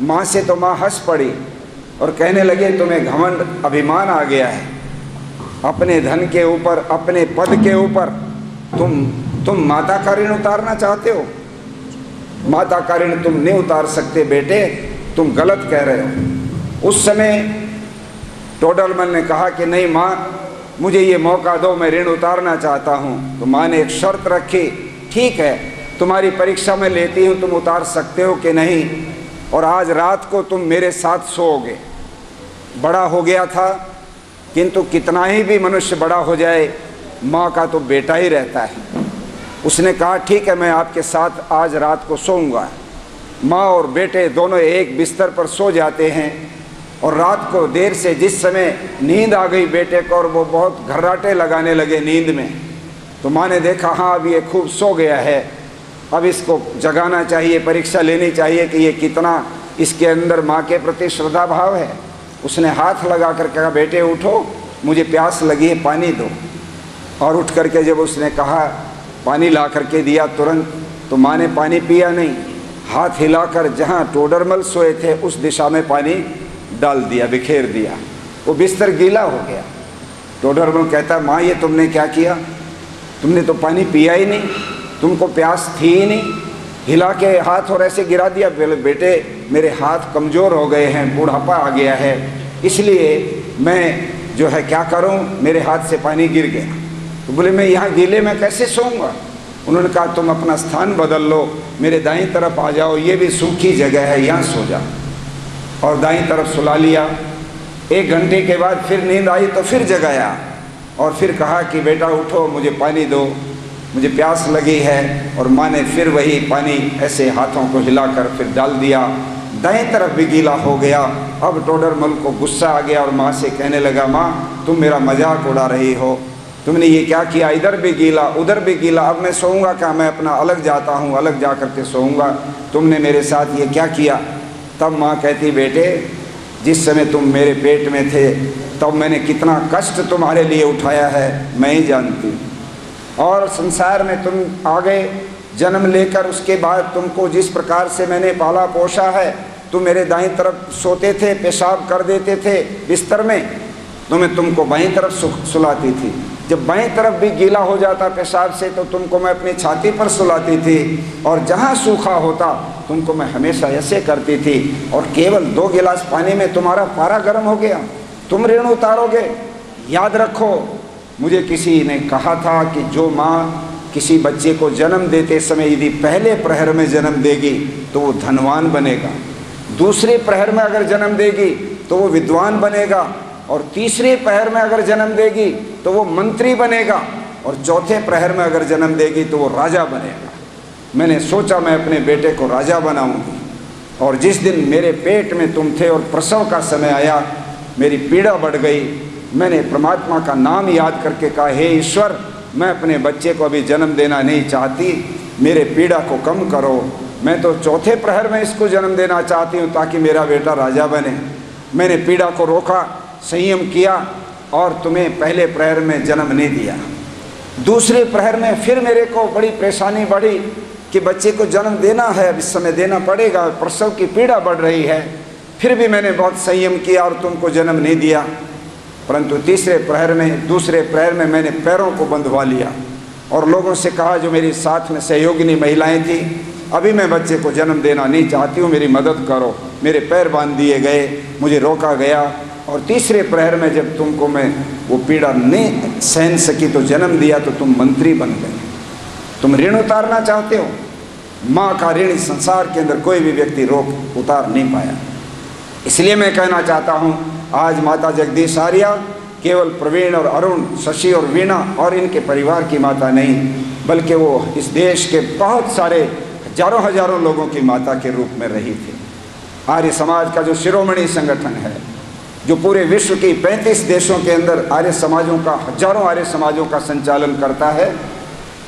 माँ से तो माँ हंस पड़ी और कहने लगे, तुम्हें घमंड अभिमान आ गया है अपने धन के ऊपर, अपने पद के ऊपर। तुम माता का ऋण उतारना चाहते हो? माता का ऋण तुम नहीं उतार सकते बेटे, तुम गलत कह रहे हो। उस समय टोडरमल ने कहा कि नहीं माँ, मुझे ये मौका दो, मैं ऋण उतारना चाहता हूँ। तो माँ ने एक शर्त रखी, ठीक है तुम्हारी परीक्षा में लेती हूँ, तुम उतार सकते हो कि नहीं, और आज रात को तुम मेरे साथ सोओगे। बड़ा हो गया था, किंतु कितना ही भी मनुष्य बड़ा हो जाए, माँ का तो बेटा ही रहता है। उसने कहा ठीक है, मैं आपके साथ आज रात को सोऊंगा। माँ और बेटे दोनों एक बिस्तर पर सो जाते हैं, और रात को देर से जिस समय नींद आ गई बेटे को और वो बहुत घर्राटे लगाने लगे नींद में, तो माँ ने देखा हाँ अब ये खूब सो गया है, अब इसको जगाना चाहिए, परीक्षा लेनी चाहिए कि ये कितना इसके अंदर माँ के प्रति श्रद्धा भाव है। उसने हाथ लगा कर कहा बेटे उठो, मुझे प्यास लगी है, पानी दो। और उठ करके जब उसने कहा, पानी ला करके दिया तुरंत, तो माँ ने पानी पिया नहीं, हाथ हिलाकर जहाँ टोडरमल सोए थे उस दिशा में पानी डाल दिया, बिखेर दिया। वो बिस्तर गीला हो गया। टोडरमल कहता माँ ये तुमने क्या किया, तुमने तो पानी पिया ही नहीं, तुमको प्यास थी ही नहीं, हिला के हाथ और ऐसे गिरा दिया। बेटे मेरे हाथ कमज़ोर हो गए हैं, बूढ़ापा आ गया है, इसलिए मैं जो है क्या करूं, मेरे हाथ से पानी गिर गया। तो बोले मैं यहाँ गीले में कैसे सोऊंगा। उन्होंने कहा तुम अपना स्थान बदल लो, मेरे दाईं तरफ आ जाओ, ये भी सूखी जगह है, यहाँ सो जाओ। और दाईं तरफ सुला लिया। 1 घंटे के बाद फिर नींद आई तो फिर जगाया और फिर कहा कि बेटा उठो, मुझे पानी दो, मुझे प्यास लगी है। और माँ ने फिर वही पानी ऐसे हाथों को हिलाकर फिर डाल दिया। दाएं तरफ भी गीला हो गया। अब टोडरमल को गुस्सा आ गया और माँ से कहने लगा माँ तुम मेरा मजाक उड़ा रही हो, तुमने ये क्या किया, इधर भी गीला उधर भी गीला, अब मैं सोऊंगा क्या, मैं अपना अलग जाता हूँ, अलग जा करके सोऊंगा, तुमने मेरे साथ ये क्या किया। तब माँ कहती बेटे जिस समय तुम मेरे पेट में थे तब मैंने कितना कष्ट तुम्हारे लिए उठाया है मैं ही जानती हूँ। और संसार में तुम आ गए जन्म लेकर, उसके बाद तुमको जिस प्रकार से मैंने पाला पोषा है, तुम मेरे दाईं तरफ सोते थे, पेशाब कर देते थे बिस्तर में, तो मैं तुमको बाईं तरफ सुलाती थी। जब बाईं तरफ भी गीला हो जाता पेशाब से तो तुमको मैं अपनी छाती पर सुलाती थी, और जहाँ सूखा होता तुमको मैं हमेशा ऐसे करती थी। और केवल 2 गिलास पानी में तुम्हारा पारा गर्म हो गया, तुम ऋण उतारोगे। याद रखो मुझे किसी ने कहा था कि जो माँ किसी बच्चे को जन्म देते समय यदि पहले प्रहर में जन्म देगी तो वो धनवान बनेगा, दूसरे प्रहर में अगर जन्म देगी तो वो विद्वान बनेगा, और तीसरे प्रहर में अगर जन्म देगी तो वो मंत्री बनेगा, और चौथे प्रहर में अगर जन्म देगी तो वो राजा बनेगा। मैंने सोचा मैं अपने बेटे को राजा बनाऊंगी। और जिस दिन मेरे पेट में तुम थे और प्रसव का समय आया, मेरी पीड़ा बढ़ गई। मैंने परमात्मा का नाम याद करके कहा हे ईश्वर, मैं अपने बच्चे को अभी जन्म देना नहीं चाहती, मेरे पीड़ा को कम करो। मैं तो चौथे प्रहर में इसको जन्म देना चाहती हूँ ताकि मेरा बेटा राजा बने। मैंने पीड़ा को रोका, संयम किया और तुम्हें पहले प्रहर में जन्म नहीं दिया। दूसरे प्रहर में फिर मेरे को बड़ी परेशानी बढ़ी कि बच्चे को जन्म देना है, अब इस समय देना पड़ेगा, प्रसव की पीड़ा बढ़ रही है। फिर भी मैंने बहुत संयम किया और तुमको जन्म नहीं दिया। परंतु तीसरे प्रहर में, दूसरे प्रहर में मैंने पैरों को बंधवा लिया और लोगों से कहा जो मेरी साथ में सहयोगिनी महिलाएं थी, अभी मैं बच्चे को जन्म देना नहीं चाहती हूँ, मेरी मदद करो। मेरे पैर बांध दिए गए, मुझे रोका गया। और तीसरे प्रहर में जब तुमको मैं वो पीड़ा नहीं सहन सकी तो जन्म दिया तो तुम मंत्री बन गए। तुम ऋण उतारना चाहते हो, माँ का ऋण इस संसार के अंदर कोई भी व्यक्ति रोक उतार नहीं पाया। इसलिए मैं कहना चाहता हूँ आज माता जगदीश आर्या केवल प्रवीण और अरुण, शशि और वीणा और इनके परिवार की माता नहीं, बल्कि वो इस देश के बहुत सारे हजारों हजारों लोगों की माता के रूप में रही थी। आर्य समाज का जो शिरोमणि संगठन है, जो पूरे विश्व की 35 देशों के अंदर आर्य समाजों का, हजारों आर्य समाजों का संचालन करता है,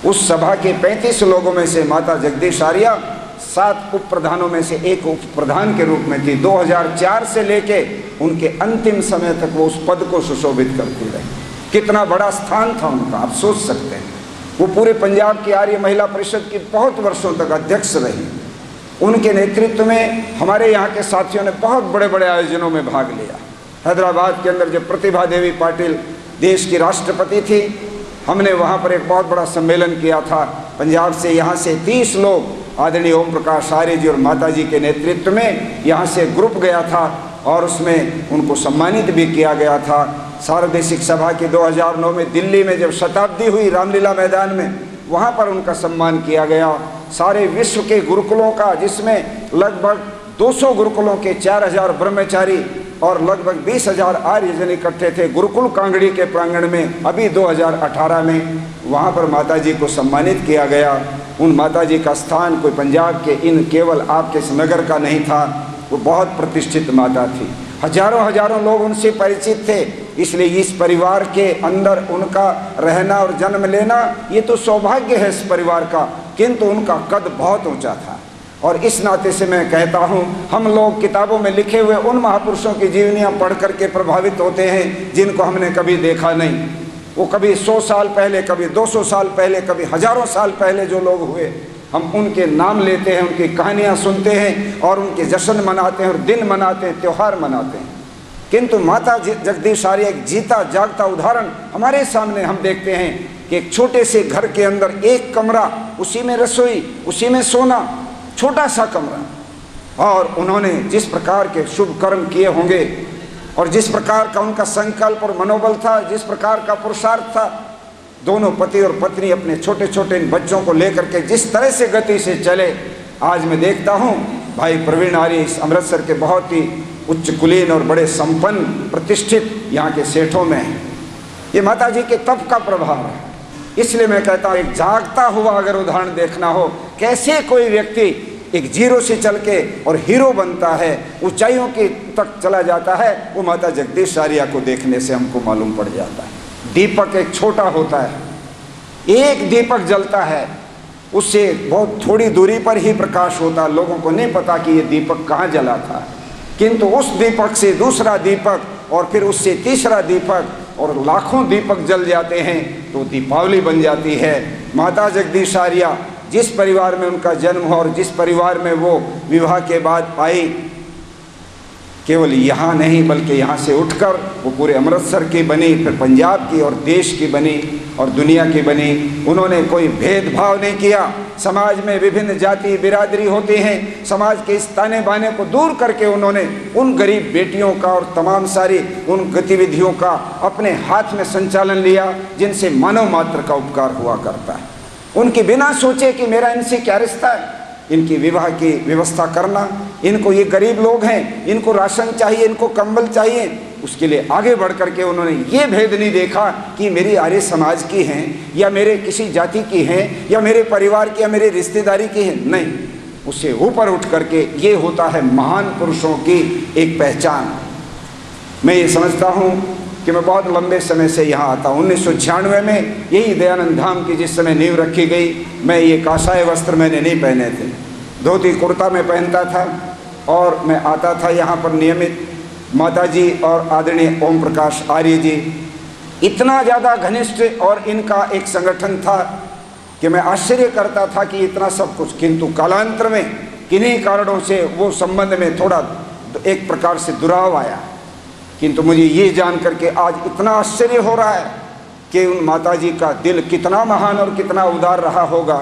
उस सभा के 35 लोगों में से माता जगदीश आर्या 7 उप प्रधानों में से एक उप प्रधान के रूप में थी। 2004 से लेके उनके अंतिम समय तक वो उस पद को सुशोभित करती रही। कितना बड़ा स्थान था उनका, आप सोच सकते हैं। वो पूरे पंजाब की आर्य महिला परिषद की बहुत वर्षों तक अध्यक्ष रही। उनके नेतृत्व में हमारे यहाँ के साथियों ने बहुत बड़े बड़े आयोजनों में भाग लिया। हैदराबाद के अंदर जब प्रतिभा देवी पाटिल देश की राष्ट्रपति थी, हमने वहाँ पर एक बहुत बड़ा सम्मेलन किया था। पंजाब से यहाँ से 30 लोग आदरणीय ओम प्रकाश आर्य जी और माता जी के नेतृत्व में यहाँ से ग्रुप गया था और उसमें उनको सम्मानित भी किया गया था। सार्वदेशिक सभा की 2009 में दिल्ली में जब शताब्दी हुई रामलीला मैदान में, वहाँ पर उनका सम्मान किया गया। सारे विश्व के गुरुकुलों का, जिसमें लगभग 200 गुरुकुलों के 4000 ब्रह्मचारी और लगभग 20,000 आर्यजन इकट्ठे थे गुरुकुल कांगड़ी के प्रांगण में। अभी 2018 में वहाँ पर माता जी को सम्मानित किया गया। उन माता जी का स्थान कोई पंजाब के इन केवल आपके इस नगर का नहीं था, वो बहुत प्रतिष्ठित माता थी। हजारों लोग उनसे परिचित थे। इसलिए इस परिवार के अंदर उनका रहना और जन्म लेना ये तो सौभाग्य है इस परिवार का, किंतु उनका कद बहुत ऊंचा था। और इस नाते से मैं कहता हूँ, हम लोग किताबों में लिखे हुए उन महापुरुषों की जीवनियाँ पढ़ करके प्रभावित होते हैं जिनको हमने कभी देखा नहीं। वो कभी 100 साल पहले, कभी 200 साल पहले, कभी हजारों साल पहले जो लोग हुए, हम उनके नाम लेते हैं, उनकी कहानियाँ सुनते हैं और उनके जश्न मनाते हैं और दिन मनाते हैं, त्यौहार मनाते हैं। किंतु माता जगदीश आर्य एक जीता जागता उदाहरण हमारे सामने हम देखते हैं कि एक छोटे से घर के अंदर एक कमरा, उसी में रसोई, उसी में सोना, छोटा सा कमरा, और उन्होंने जिस प्रकार के शुभ कर्म किए होंगे और जिस प्रकार का उनका संकल्प और मनोबल था, जिस प्रकार का पुरुषार्थ था, दोनों पति और पत्नी अपने छोटे छोटे बच्चों को लेकर के जिस तरह से गति से चले। आज मैं देखता हूँ भाई प्रवीण आर्य इस अमृतसर के बहुत ही उच्च कुलीन और बड़े संपन्न प्रतिष्ठित यहाँ के सेठों में है। ये माता जी के तप का प्रभाव है। इसलिए मैं कहता हूँ, एक जागता हुआ अगर उदाहरण देखना हो, कैसे कोई व्यक्ति एक जीरो से चल के और हीरो बनता है, ऊंचाइयों की तक चला जाता है, वो माता जगदीश आर्य को देखने से हमको मालूम पड़ जाता है। दीपक एक छोटा होता है, एक दीपक जलता है, उससे बहुत थोड़ी दूरी पर ही प्रकाश होता, लोगों को नहीं पता कि ये दीपक कहाँ जला था, किंतु उस दीपक से दूसरा दीपक और फिर उससे तीसरा दीपक और लाखों दीपक जल जाते हैं तो दीपावली बन जाती है। माता जगदीश आर्य जिस परिवार में उनका जन्म हुआ और जिस परिवार में वो विवाह के बाद आई, केवल यहाँ नहीं बल्कि यहाँ से उठकर वो पूरे अमृतसर की बनी, फिर पंजाब की और देश की बनी और दुनिया की बनी। उन्होंने कोई भेदभाव नहीं किया। समाज में विभिन्न जाति बिरादरी होती हैं, समाज के इस ताने बाने को दूर करके उन्होंने उन गरीब बेटियों का और तमाम सारी उन गतिविधियों का अपने हाथ में संचालन लिया जिनसे मानव मात्र का उपकार हुआ करता है। उनके बिना सोचे कि मेरा इनसे क्या रिश्ता है, इनकी विवाह की व्यवस्था करना, इनको ये गरीब लोग हैं, इनको राशन चाहिए, इनको कंबल चाहिए, उसके लिए आगे बढ़ करके उन्होंने ये भेद नहीं देखा कि मेरी आर्य समाज की हैं या मेरे किसी जाति की हैं या मेरे परिवार की या मेरे रिश्तेदारी की हैं। नहीं, उससे ऊपर उठ करके ये होता है महान पुरुषों की एक पहचान। मैं ये समझता हूँ कि मैं बहुत लंबे समय से यहाँ आता हूँ। 1996 में यही दयानंद धाम की जिस समय नींव रखी गई, मैं ये कासाय वस्त्र मैंने नहीं पहने थे, धोती कुर्ता मैं पहनता था और मैं आता था यहाँ पर नियमित। माता जी और आदरणीय ओम प्रकाश आर्य जी इतना ज़्यादा घनिष्ठ और इनका एक संगठन था कि मैं आश्चर्य करता था कि इतना सब कुछ, किंतु कालांतर में किन्हीं कारणों से वो संबंध में थोड़ा एक प्रकार से दुराव आया। किंतु मुझे ये जान करके आज इतना आश्चर्य हो रहा है कि उन माता जी का दिल कितना महान और कितना उदार रहा होगा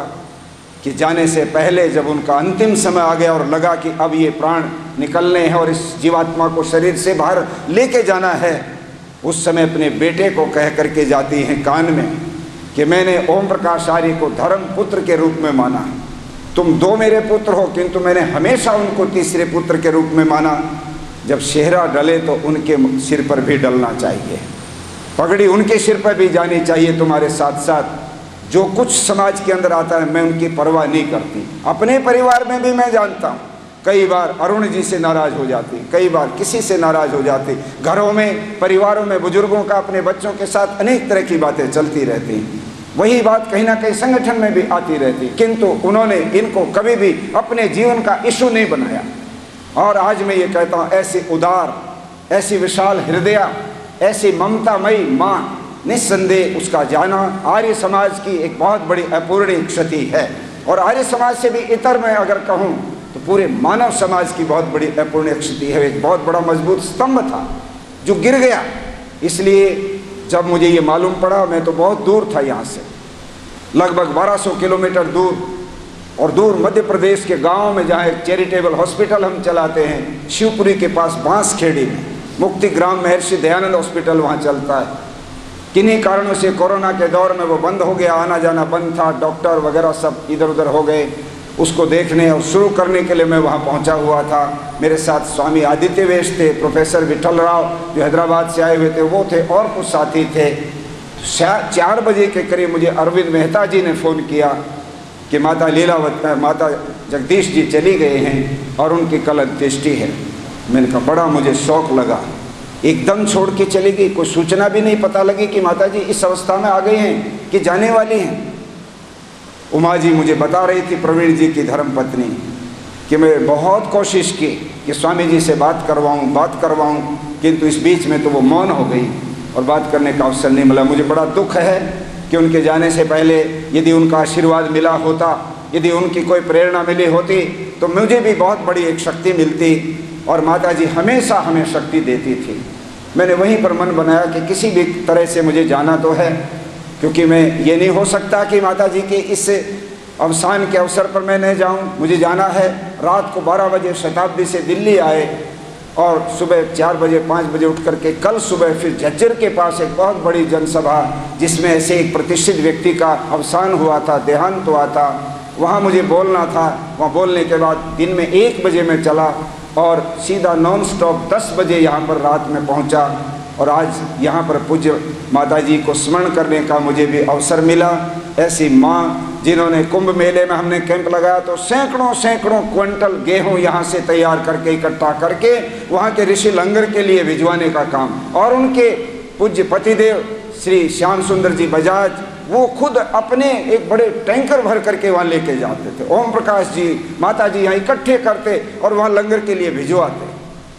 कि जाने से पहले जब उनका अंतिम समय आ गया और लगा कि अब ये प्राण निकलने हैं और इस जीवात्मा को शरीर से बाहर लेके जाना है, उस समय अपने बेटे को कह करके जाती हैं कान में कि मैंने ओम प्रकाश आर्य को धर्म पुत्र के रूप में माना, तुम 2 मेरे पुत्र हो, किंतु मैंने हमेशा उनको तीसरे पुत्र के रूप में माना। जब सेहरा डले तो उनके सिर पर भी डलना चाहिए, पगड़ी उनके सिर पर भी जानी चाहिए तुम्हारे साथ साथ। जो कुछ समाज के अंदर आता है मैं उनकी परवाह नहीं करती। अपने परिवार में भी मैं जानता हूँ, कई बार अरुण जी से नाराज़ हो जाती, कई बार किसी से नाराज़ हो जाती, घरों में परिवारों में बुजुर्गों का अपने बच्चों के साथ अनेक तरह की बातें चलती रहती हैं। वही बात कहीं ना कहीं संगठन में भी आती रहती, किंतु उन्होंने इनको कभी भी अपने जीवन का इशू नहीं बनाया। और आज मैं ये कहता हूँ, ऐसी उदार, ऐसी विशाल हृदय, ऐसी ममतामयी माँ, निस्संदेह उसका जाना आर्य समाज की एक बहुत बड़ी अपूरणीय क्षति है। और आर्य समाज से भी इतर मैं अगर कहूँ तो पूरे मानव समाज की बहुत बड़ी अपूरणीय क्षति है। एक बहुत बड़ा मजबूत स्तंभ था जो गिर गया। इसलिए जब मुझे ये मालूम पड़ा, मैं तो बहुत दूर था यहाँ से, लगभग 1200 किलोमीटर दूर, और दूर मध्य प्रदेश के गांव में जहाँ एक चैरिटेबल हॉस्पिटल हम चलाते हैं, शिवपुरी के पास बांसखेड़ी में मुक्ति ग्राम महर्षि दयानंद हॉस्पिटल वहाँ चलता है। किन्हीं कारणों से कोरोना के दौर में वो बंद हो गया, आना जाना बंद था, डॉक्टर वगैरह सब इधर उधर हो गए। उसको देखने और शुरू करने के लिए मैं वहाँ पहुँचा हुआ था। मेरे साथ स्वामी आदित्य वेश थे, प्रोफेसर विठल राव जो हैदराबाद से आए हुए थे वो थे, और कुछ साथी थे। 4 बजे के करीब मुझे अरविंद मेहता जी ने फ़ोन किया कि माता जगदीश जी चली गए हैं और उनकी कल अंत्येष्टि है। मैंने कहा बड़ा मुझे शौक़ लगा, एकदम छोड़ के चली गई, कोई सूचना भी नहीं पता लगी कि माता जी इस अवस्था में आ गई हैं कि जाने वाली हैं। उमा जी मुझे बता रही थी, प्रवीण जी की धर्मपत्नी, कि मैं बहुत कोशिश की कि स्वामी जी से बात करवाऊं, किंतु इस बीच में तो वो मौन हो गई और बात करने का अवसर नहीं मिला। मुझे बड़ा दुख है कि उनके जाने से पहले यदि उनका आशीर्वाद मिला होता, यदि उनकी कोई प्रेरणा मिली होती तो मुझे भी बहुत बड़ी एक शक्ति मिलती, और माता जी हमेशा हमें शक्ति देती थी। मैंने वहीं पर मन बनाया कि किसी भी तरह से मुझे जाना तो है, क्योंकि मैं ये नहीं हो सकता कि माता जी के इस अवसान के अवसर पर मैं नहीं जाऊं। मुझे जाना है। रात को 12 बजे शताब्दी से दिल्ली आए और सुबह 4 बजे 5 बजे उठ करके कल सुबह फिर झज्जर के पास एक बहुत बड़ी जनसभा, जिसमें ऐसे एक प्रतिष्ठित व्यक्ति का अवसान हुआ था, देहांत हुआ था, वहाँ मुझे बोलना था। वहाँ बोलने के बाद दिन में 1 बजे मैं चला और सीधा नॉन स्टॉप 10 बजे यहाँ पर रात में पहुँचा। और आज यहाँ पर पूज्य माता जी को स्मरण करने का मुझे भी अवसर मिला। ऐसी माँ जिन्होंने कुंभ मेले में हमने कैंप लगाया तो सैकड़ों क्विंटल गेहूँ यहाँ से तैयार करके इकट्ठा करके वहाँ के ऋषि लंगर के लिए भिजवाने का काम, और उनके पूज्य पतिदेव श्री श्याम सुंदर जी बजाज वो खुद अपने एक बड़े टैंकर भर करके वहाँ लेके जाते थे। ओम प्रकाश जी माता जी यहाँ इकट्ठे करते और वहाँ लंगर के लिए भिजवाते।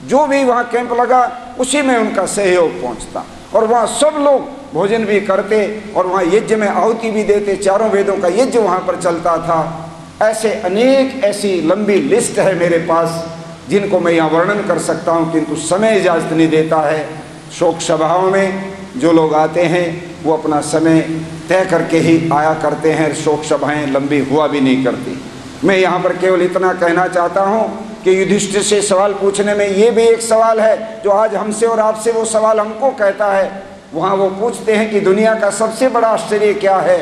जो भी वहाँ कैंप लगा उसी में उनका सहयोग पहुँचता, और वहाँ सब लोग भोजन भी करते और वहाँ यज्ञ में आहुति भी देते। 4 वेदों का यज्ञ वहाँ पर चलता था। ऐसे अनेक ऐसी लंबी लिस्ट है मेरे पास जिनको मैं यहाँ वर्णन कर सकता हूँ, किंतु समय इजाज़त नहीं देता है। शोक सभाओं में जो लोग आते हैं वो अपना समय तय करके ही आया करते हैं। शोक सभाएँ लंबी हुआ भी नहीं करती। मैं यहाँ पर केवल इतना कहना चाहता हूँ कि युधिष्ठिर से सवाल पूछने में ये भी एक सवाल है जो आज हमसे और आपसे वो सवाल हमको कहता है। वहाँ वो पूछते हैं कि दुनिया का सबसे बड़ा आश्चर्य क्या है,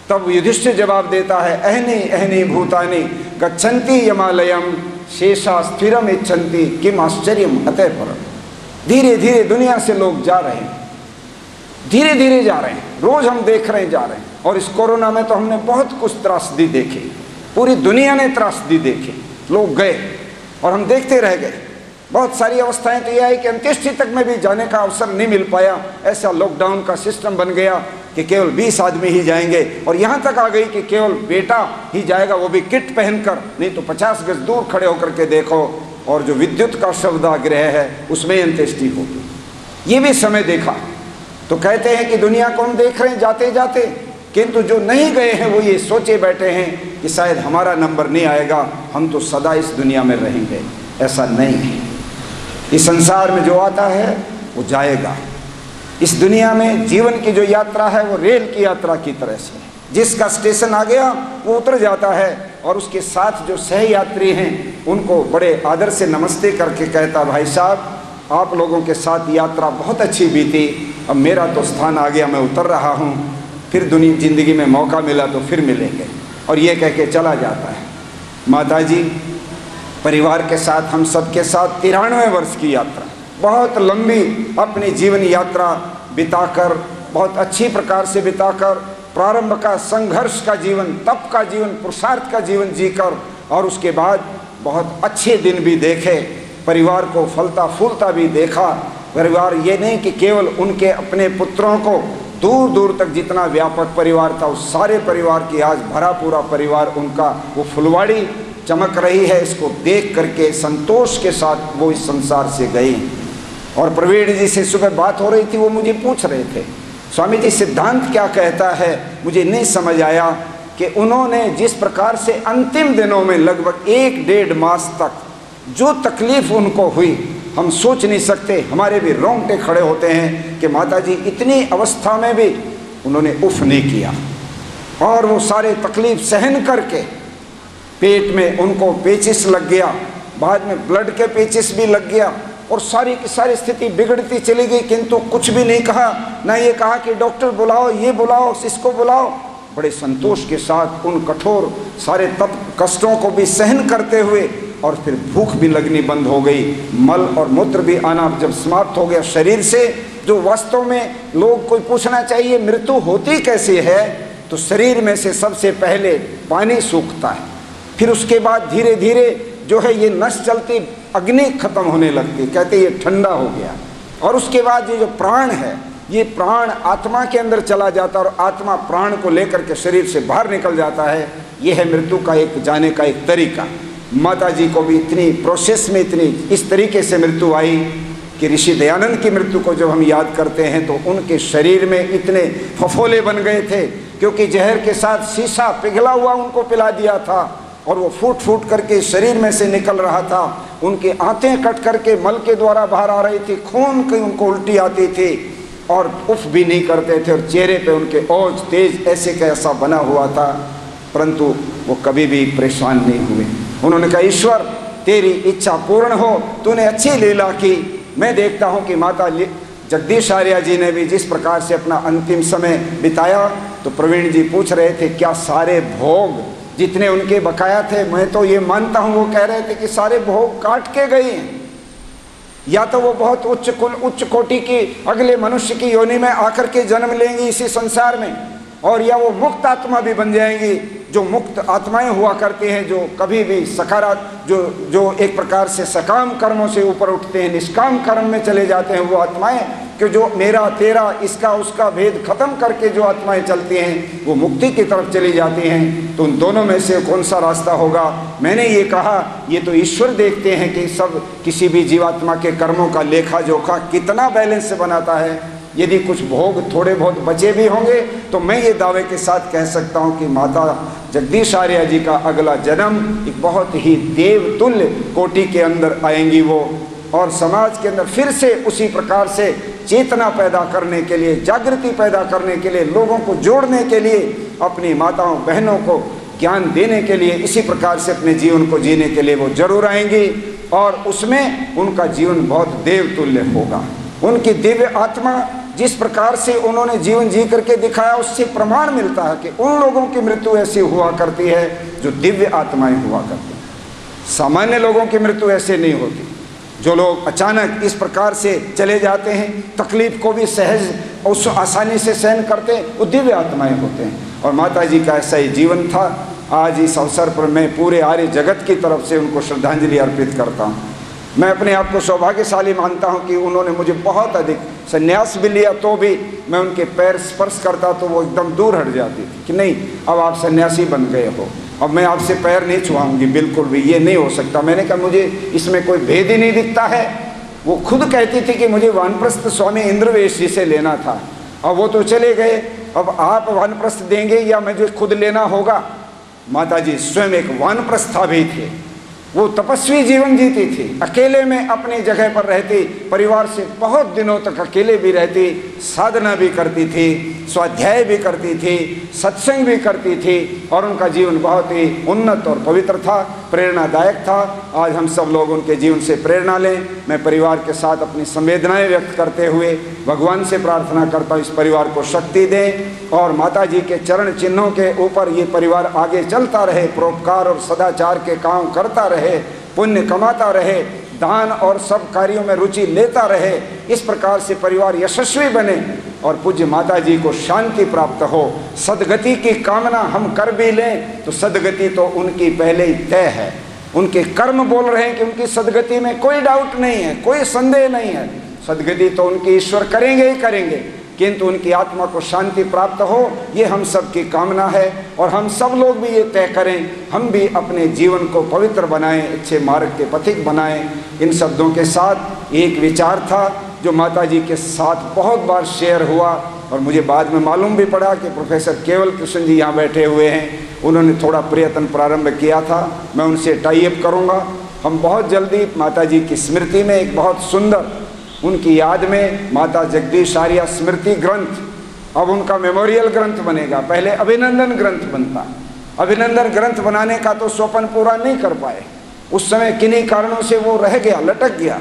तब युधिष्ठिर जवाब देता है अहनी भूतानि गच्छन्ति यमालयम शेषा स्थिरम इच्छन्ति किम आश्चर्यम अतः परम। धीरे धीरे दुनिया से लोग जा रहे हैं, धीरे धीरे जा रहे हैं, रोज हम देख रहे हैं जा रहे हैं। और इस कोरोना में तो हमने बहुत कुछ त्रासदी देखी, पूरी दुनिया ने त्रासदी देखी। लोग गए और हम देखते रह गए। बहुत सारी अवस्थाएं तो यह है कि अंत्येष्टि तक में भी जाने का अवसर नहीं मिल पाया। ऐसा लॉकडाउन का सिस्टम बन गया कि केवल 20 आदमी ही जाएंगे, और यहाँ तक आ गई कि केवल बेटा ही जाएगा, वो भी किट पहनकर, नहीं तो 50 गज दूर खड़े होकर के देखो। और जो विद्युत का शवदाह है उसमें अंत्येष्टि होगी। ये भी समय देखा तो कहते हैं कि दुनिया को हम देख रहे हैं जाते जाते, किंतु जो नहीं गए हैं वो ये सोचे बैठे हैं कि शायद हमारा नंबर नहीं आएगा, हम तो सदा इस दुनिया में रहेंगे। ऐसा नहीं है। इस संसार में जो आता है वो जाएगा। इस दुनिया में जीवन की जो यात्रा है वो रेल की यात्रा की तरह से, जिसका स्टेशन आ गया वो उतर जाता है, और उसके साथ जो सह यात्री हैं उनको बड़े आदर से नमस्ते करके कहता, भाई साहब आप लोगों के साथ यात्रा बहुत अच्छी बीती, अब मेरा तो स्थान आ गया, मैं उतर रहा हूँ, फिर दुनिया ज़िंदगी में मौका मिला तो फिर मिलेंगे। और ये कह के चला जाता है। माता जी परिवार के साथ, हम सब के साथ 93 वर्ष की यात्रा, बहुत लंबी अपनी जीवन यात्रा बिताकर, बहुत अच्छी प्रकार से बिताकर, प्रारंभ का संघर्ष का जीवन, तप का जीवन, पुरुषार्थ का जीवन जीकर, और उसके बाद बहुत अच्छे दिन भी देखे, परिवार को फलता फूलता भी देखा। परिवार ये नहीं कि केवल उनके अपने पुत्रों को, दूर दूर तक जितना व्यापक परिवार था उस सारे परिवार की आज भरा पूरा परिवार उनका वो फुलवाड़ी चमक रही है। इसको देख करके संतोष के साथ वो इस संसार से गए। और प्रवीण जी से सुबह बात हो रही थी, वो मुझे पूछ रहे थे स्वामी जी सिद्धांत क्या कहता है। मुझे नहीं समझ आया कि उन्होंने जिस प्रकार से अंतिम दिनों में लगभग 1-1.5 मास तक जो तकलीफ उनको हुई, हम सोच नहीं सकते। हमारे भी रोंगटे खड़े होते हैं कि माता जी इतनी अवस्था में भी उन्होंने उफ नहीं किया, और वो सारे तकलीफ सहन करके, पेट में उनको पेचिस लग गया, बाद में ब्लड के पेचिस भी लग गया, और सारी की सारी स्थिति बिगड़ती चली गई, किंतु कुछ भी नहीं कहा, ना ये कहा कि डॉक्टर बुलाओ, ये बुलाओ, इसको बुलाओ। बड़े संतोष के साथ उन कठोर सारे तप कष्टों को भी सहन करते हुए, और फिर भूख भी लगनी बंद हो गई, मल और मूत्र भी आना जब समाप्त हो गया शरीर से, जो वास्तव में लोग कोई पूछना चाहिए मृत्यु होती कैसे है, तो शरीर में से सबसे पहले पानी सूखता है, फिर उसके बाद धीरे धीरे जो है ये नस चलती, अग्नि खत्म होने लगती, कहते ये ठंडा हो गया, और उसके बाद ये जो प्राण है, ये प्राण आत्मा के अंदर चला जाता है, और आत्मा प्राण को लेकर के शरीर से बाहर निकल जाता है। ये है मृत्यु का एक जाने का एक तरीका। माता जी को भी इतनी प्रोसेस में इतनी इस तरीके से मृत्यु आई कि ऋषि दयानंद की मृत्यु को जब हम याद करते हैं तो उनके शरीर में इतने फफोले बन गए थे, क्योंकि जहर के साथ शीशा पिघला हुआ उनको पिला दिया था, और वो फूट फूट करके शरीर में से निकल रहा था। उनकी आंतें कट करके मल के द्वारा बाहर आ रही थी, खून की उनको उल्टी आती थी, और उफ भी नहीं करते थे, और चेहरे पे उनके औज तेज ऐसे कैसा बना हुआ था, परंतु वो कभी भी परेशान नहीं हुए। उन्होंने कहा ईश्वर तेरी इच्छा पूर्ण हो, तूने अच्छी लीला की। मैं देखता हूँ कि माता जगदीश आर्या जी ने भी जिस प्रकार से अपना अंतिम समय बिताया, तो प्रवीण जी पूछ रहे थे क्या सारे भोग जितने उनके बकाया थे, मैं तो ये मानता हूँ वो कह रहे थे कि सारे भोग काट के गए हैं, या तो वो बहुत उच्च कोटि की अगले मनुष्य की योनि में आकर के जन्म लेंगी इसी संसार में, और या वो मुक्त आत्मा भी बन जाएंगी, जो मुक्त आत्माएं हुआ करती हैं, जो कभी भी सकारात्मक जो एक प्रकार से सकाम कर्मों से ऊपर उठते हैं, निष्काम कर्म में चले जाते हैं, वो आत्माएं कि जो मेरा तेरा इसका उसका भेद खत्म करके जो आत्माएं चलती हैं वो मुक्ति की तरफ चली जाती हैं। तो उन दोनों में से कौन सा रास्ता होगा? मैंने ये कहा ये तो ईश्वर देखते हैं कि सब किसी भी जीवात्मा के कर्मों का लेखा जोखा कितना बैलेंस से बनाता है। यदि कुछ भोग थोड़े बहुत बचे भी होंगे तो मैं ये दावे के साथ कह सकता हूँ कि माता जगदीश आर्या जी का अगला जन्म एक बहुत ही देवतुल्य कोटि के अंदर आएंगी वो, और समाज के अंदर फिर से उसी प्रकार से चेतना पैदा करने के लिए, जागृति पैदा करने के लिए, लोगों को जोड़ने के लिए, अपनी माताओं बहनों को ज्ञान देने के लिए, इसी प्रकार से अपने जीवन को जीने के लिए वो जरूर आएंगी, और उसमें उनका जीवन बहुत देवतुल्य होगा। उनकी दिव्य आत्मा जिस प्रकार से उन्होंने जीवन जी करके दिखाया, उससे प्रमाण मिलता है कि उन लोगों की मृत्यु ऐसी हुआ करती है जो दिव्य आत्माएं हुआ करती हैं। सामान्य लोगों की मृत्यु ऐसे नहीं होती। जो लोग अचानक इस प्रकार से चले जाते हैं, तकलीफ को भी सहज और आसानी से सहन करते हैं, वो दिव्य आत्माएं होते हैं। और माता जी का ऐसा ही जीवन था। आज इस अवसर पर मैं पूरे आर्य जगत की तरफ से उनको श्रद्धांजलि अर्पित करता हूँ। मैं अपने आप को सौभाग्यशाली मानता हूँ कि उन्होंने मुझे बहुत अधिक, संन्यास भी लिया तो भी मैं उनके पैर स्पर्श करता तो वो एकदम दूर हट जाती थी कि नहीं अब आप सन्यासी बन गए हो, अब मैं आपसे पैर नहीं छुआऊंगी, बिल्कुल भी ये नहीं हो सकता। मैंने कहा मुझे इसमें कोई भेद ही नहीं दिखता है। वो खुद कहती थी कि मुझे वानप्रस्थ स्वामी इंद्रवेश जी से लेना था, अब वो तो चले गए, अब आप वानप्रस्थ देंगे या मुझे खुद लेना होगा? माता जी स्वयं एक वानप्रस्था भी थे। वो तपस्वी जीवन जीती थी, अकेले में अपनी जगह पर रहती, परिवार से बहुत दिनों तक अकेले भी रहती, साधना भी करती थी, स्वाध्याय भी करती थी, सत्संग भी करती थी, और उनका जीवन बहुत ही उन्नत और पवित्र था, प्रेरणादायक था। आज हम सब लोग उनके जीवन से प्रेरणा लें। मैं परिवार के साथ अपनी संवेदनाएं व्यक्त करते हुए भगवान से प्रार्थना करता हूँ इस परिवार को शक्ति दें, और माता जी के चरण चिन्हों के ऊपर ये परिवार आगे चलता रहे, परोपकार और सदाचार के काम करता रहे, पुण्य कमाता रहे, दान और सब कार्यों में रुचि लेता रहे। इस प्रकार से परिवार यशस्वी बने और पूज्य माता जी को शांति प्राप्त हो। सदगति की कामना हम कर भी लें तो सदगति तो उनकी पहले ही तय है। उनके कर्म बोल रहे हैं कि उनकी सदगति में कोई डाउट नहीं है, कोई संदेह नहीं है। सदगति तो उनकी ईश्वर करेंगे ही करेंगे, किंतु उनकी आत्मा को शांति प्राप्त हो ये हम सब की कामना है। और हम सब लोग भी ये तय करें, हम भी अपने जीवन को पवित्र बनाएं, अच्छे मार्ग के पथिक बनाएं। इन शब्दों के साथ एक विचार था जो माता जी के साथ बहुत बार शेयर हुआ, और मुझे बाद में मालूम भी पड़ा कि प्रोफेसर केवल कृष्ण जी यहाँ बैठे हुए हैं, उन्होंने थोड़ा प्रयत्न प्रारंभ किया था। मैं उनसे टाई अप करूँगा। हम बहुत जल्दी माता जी की स्मृति में एक बहुत सुंदर, उनकी याद में माता जगदीश आर्या स्मृति ग्रंथ, अब उनका मेमोरियल ग्रंथ बनेगा। पहले अभिनंदन ग्रंथ बनता। अभिनंदन ग्रंथ बनाने का तो स्वप्न पूरा नहीं कर पाए, उस समय किन्हीं कारणों से वो रह गया, लटक गया।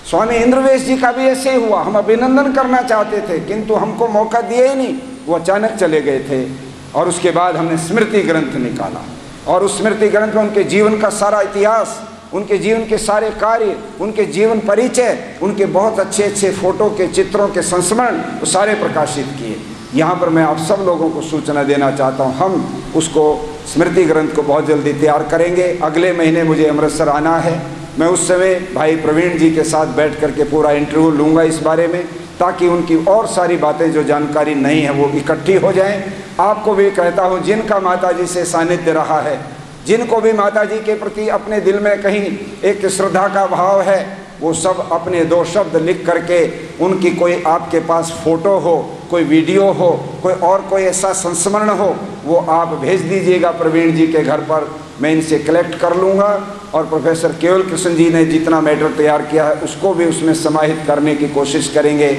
स्वामी इंद्रवेश जी का भी ऐसे ही हुआ। हम अभिनंदन करना चाहते थे किंतु हमको मौका दिए ही नहीं, वो अचानक चले गए थे। और उसके बाद हमने स्मृति ग्रंथ निकाला और उस स्मृति ग्रंथ में उनके जीवन का सारा इतिहास, उनके जीवन के सारे कार्य, उनके जीवन परिचय, उनके बहुत अच्छे अच्छे फोटो के चित्रों के संस्मरण वो सारे प्रकाशित किए। यहाँ पर मैं आप सब लोगों को सूचना देना चाहता हूँ, हम उसको स्मृति ग्रंथ को बहुत जल्दी तैयार करेंगे। अगले महीने मुझे अमृतसर आना है। मैं उस समय भाई प्रवीण जी के साथ बैठ करके पूरा इंटरव्यू लूँगा इस बारे में, ताकि उनकी और सारी बातें जो जानकारी नहीं है वो इकट्ठी हो जाएं। आपको भी कहता हूँ, जिनका माता जी से सानिध्य रहा है, जिनको भी माता जी के प्रति अपने दिल में कहीं एक श्रद्धा का भाव है, वो सब अपने 2 शब्द लिख करके, उनकी कोई आपके पास फ़ोटो हो, कोई वीडियो हो, कोई ऐसा संस्मरण हो, वो आप भेज दीजिएगा प्रवीण जी के घर पर। मैं इनसे कलेक्ट कर लूँगा और प्रोफेसर केवल कृष्ण जी ने जितना मैटर तैयार किया है उसको भी उसमें समाहित करने की कोशिश करेंगे।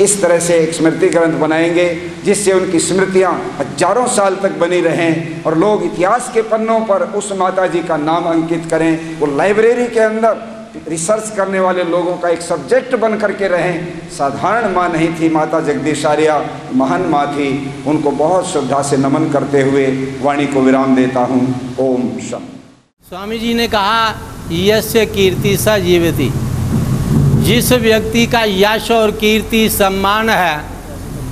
इस तरह से एक स्मृति ग्रंथ बनाएंगे जिससे उनकी स्मृतियाँ हजारों साल तक बनी रहें और लोग इतिहास के पन्नों पर उस माता जी का नाम अंकित करें। वो लाइब्रेरी के अंदर रिसर्च करने वाले लोगों का एक सब्जेक्ट बन करके रहें। साधारण माँ नहीं थी माता जगदीश आर्या, महान माँ थी। उनको बहुत श्रद्धा से नमन करते हुए वाणी को विराम देता हूँ। ओम शम। स्वामी जी ने कहा, यस्य कीर्ति स जीवति, जिस व्यक्ति का यश और कीर्ति सम्मान है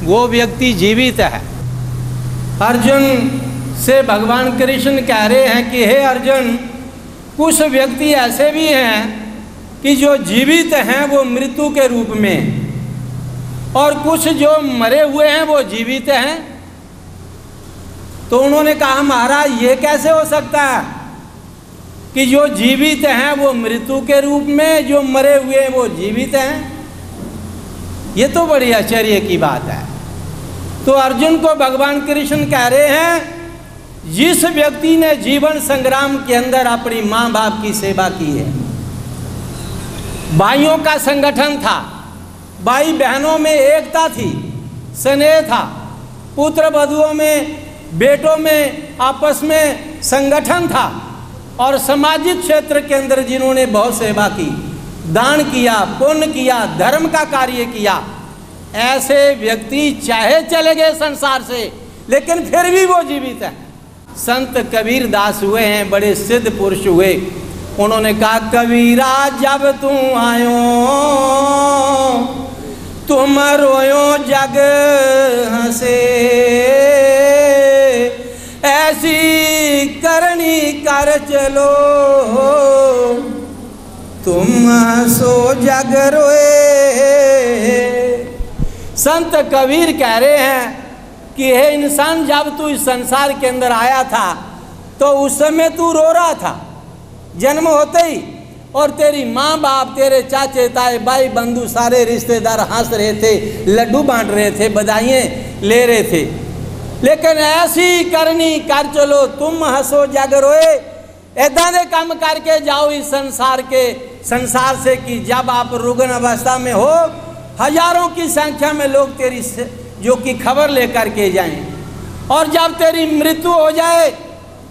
वो व्यक्ति जीवित है। अर्जुन से भगवान कृष्ण कह रहे हैं कि हे अर्जुन, कुछ व्यक्ति ऐसे भी हैं कि जो जीवित हैं वो मृत्यु के रूप में, और कुछ जो मरे हुए हैं वो जीवित हैं। तो उन्होंने कहा, महाराज ये कैसे हो सकता है कि जो जीवित हैं वो मृत्यु के रूप में, जो मरे हुए हैं वो जीवित हैं? ये तो बड़ी आश्चर्य की बात है। तो अर्जुन को भगवान कृष्ण कह रहे हैं, जिस व्यक्ति ने जीवन संग्राम के अंदर अपनी माँ बाप की सेवा की है, भाइयों का संगठन था, भाई बहनों में एकता थी, स्नेह था, पुत्र वधुओं में, बेटों में आपस में संगठन था, और सामाजिक क्षेत्र के अंदर जिन्होंने बहुत सेवा की, दान किया, पुण्य किया, धर्म का कार्य किया, ऐसे व्यक्ति चाहे चले गए संसार से लेकिन फिर भी वो जीवित है। संत कबीर दास हुए हैं, बड़े सिद्ध पुरुष हुए। उन्होंने कहा, कबीरा जब तू आयो तुम रोयो जग हंसे, ऐसी करनी कर चलो तुम हंसो जग रोए। संत कबीर कह रहे हैं कि हे इंसान, जब तू इस संसार के अंदर आया था तो उस समय तू रो रहा था जन्म होते ही, और तेरी माँ बाप, तेरे चाचे ताए, भाई बंधु, सारे रिश्तेदार हंस रहे थे, लड्डू बांट रहे थे, बधाइयाँ ले रहे थे। लेकिन ऐसी करनी कर चलो तुम हंसो जग रोए, ऐदा दे काम करके जाओ इस संसार से कि जब आप रुग्ण अवस्था में हो, हजारों की संख्या में लोग तेरी जो कि खबर लेकर के जाएं, और जब तेरी मृत्यु हो जाए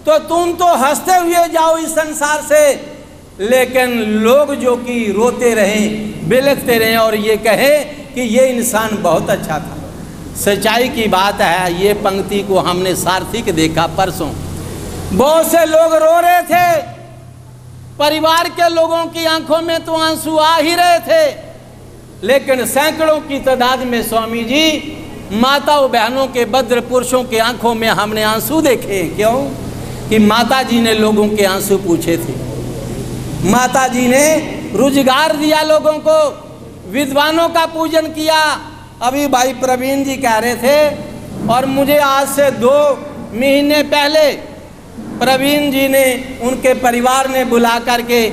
तो तुम तो हंसते हुए जाओ इस संसार से, लेकिन लोग जो कि रोते रहें, बिलखते रहें और ये कहें कि ये इंसान बहुत अच्छा था। सच्चाई की बात है, ये पंक्ति को हमने सार्थक देखा परसों। बहुत से लोग रो रहे थे, परिवार के लोगों की आंखों में तो आंसू आ ही रहे थे, लेकिन सैकड़ों की तादाद में स्वामी जी, माताओं बहनों के, भद्र पुरुषों के आंखों में हमने आंसू देखे। क्यों? कि माता जी ने लोगों के आंसू पूछे थे, माता जी ने रोजगार दिया लोगों को, विद्वानों का पूजन किया। अभी भाई प्रवीण जी कह रहे थे, और मुझे आज से 2 महीने पहले प्रवीण जी ने, उनके परिवार ने बुला करके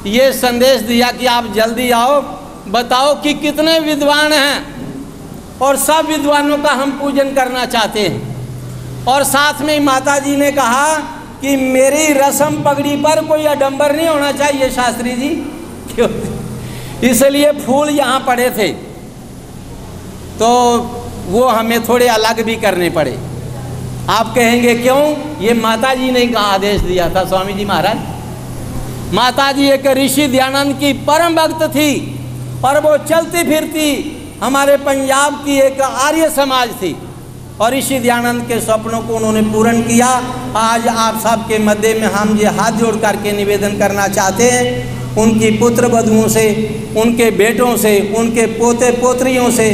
ये संदेश दिया कि आप जल्दी आओ, बताओ कि कितने विद्वान हैं, और सब विद्वानों का हम पूजन करना चाहते हैं। और साथ में माता जी ने कहा कि मेरी रस्म पगड़ी पर कोई आडंबर नहीं होना चाहिए शास्त्री जी, क्यों? इसलिए फूल यहाँ पड़े थे तो वो हमें थोड़े अलग भी करने पड़े। आप कहेंगे क्यों? ये माता जी ने का आदेश दिया था। स्वामी जी महाराज, माता जी एक ऋषि दयानंद की परम भक्त थी, और वो चलती फिरती हमारे पंजाब की एक आर्य समाज थी और ऋषि दयानंद के स्वप्नों को उन्होंने पूर्ण किया। आज आप सबके मध्य में हम ये हाथ जोड़ करके निवेदन करना चाहते हैं उनकी पुत्र वधुओं से, उनके बेटों से, उनके पोते पोत्रियों से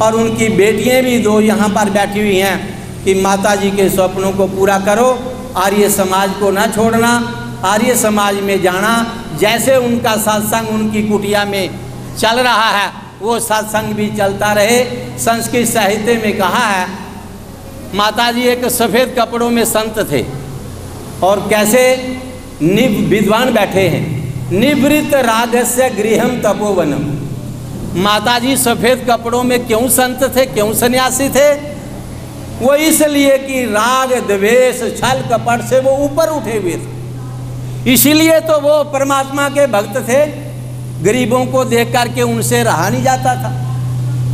और उनकी बेटियां भी 2 यहाँ पर बैठी हुई हैं कि माता जी के स्वप्नों को पूरा करो, आर्य समाज को ना छोड़ना, आर्य समाज में जाना। जैसे उनका सत्संग उनकी कुटिया में चल रहा है वो सत्संग भी चलता रहे। संस्कृत साहित्य में कहा है माता जी एक सफ़ेद कपड़ों में संत थे और कैसे विद्वान बैठे हैं, निवृत्त रागस्य गृहम तपोवनम। माता जी सफ़ेद कपड़ों में क्यों संत थे, क्यों सन्यासी थे? वो इसलिए कि राग द्वेष छल कपट से वो ऊपर उठे हुए थे, इसीलिए तो वो परमात्मा के भक्त थे। गरीबों को देख करके उनसे रहा नहीं जाता था।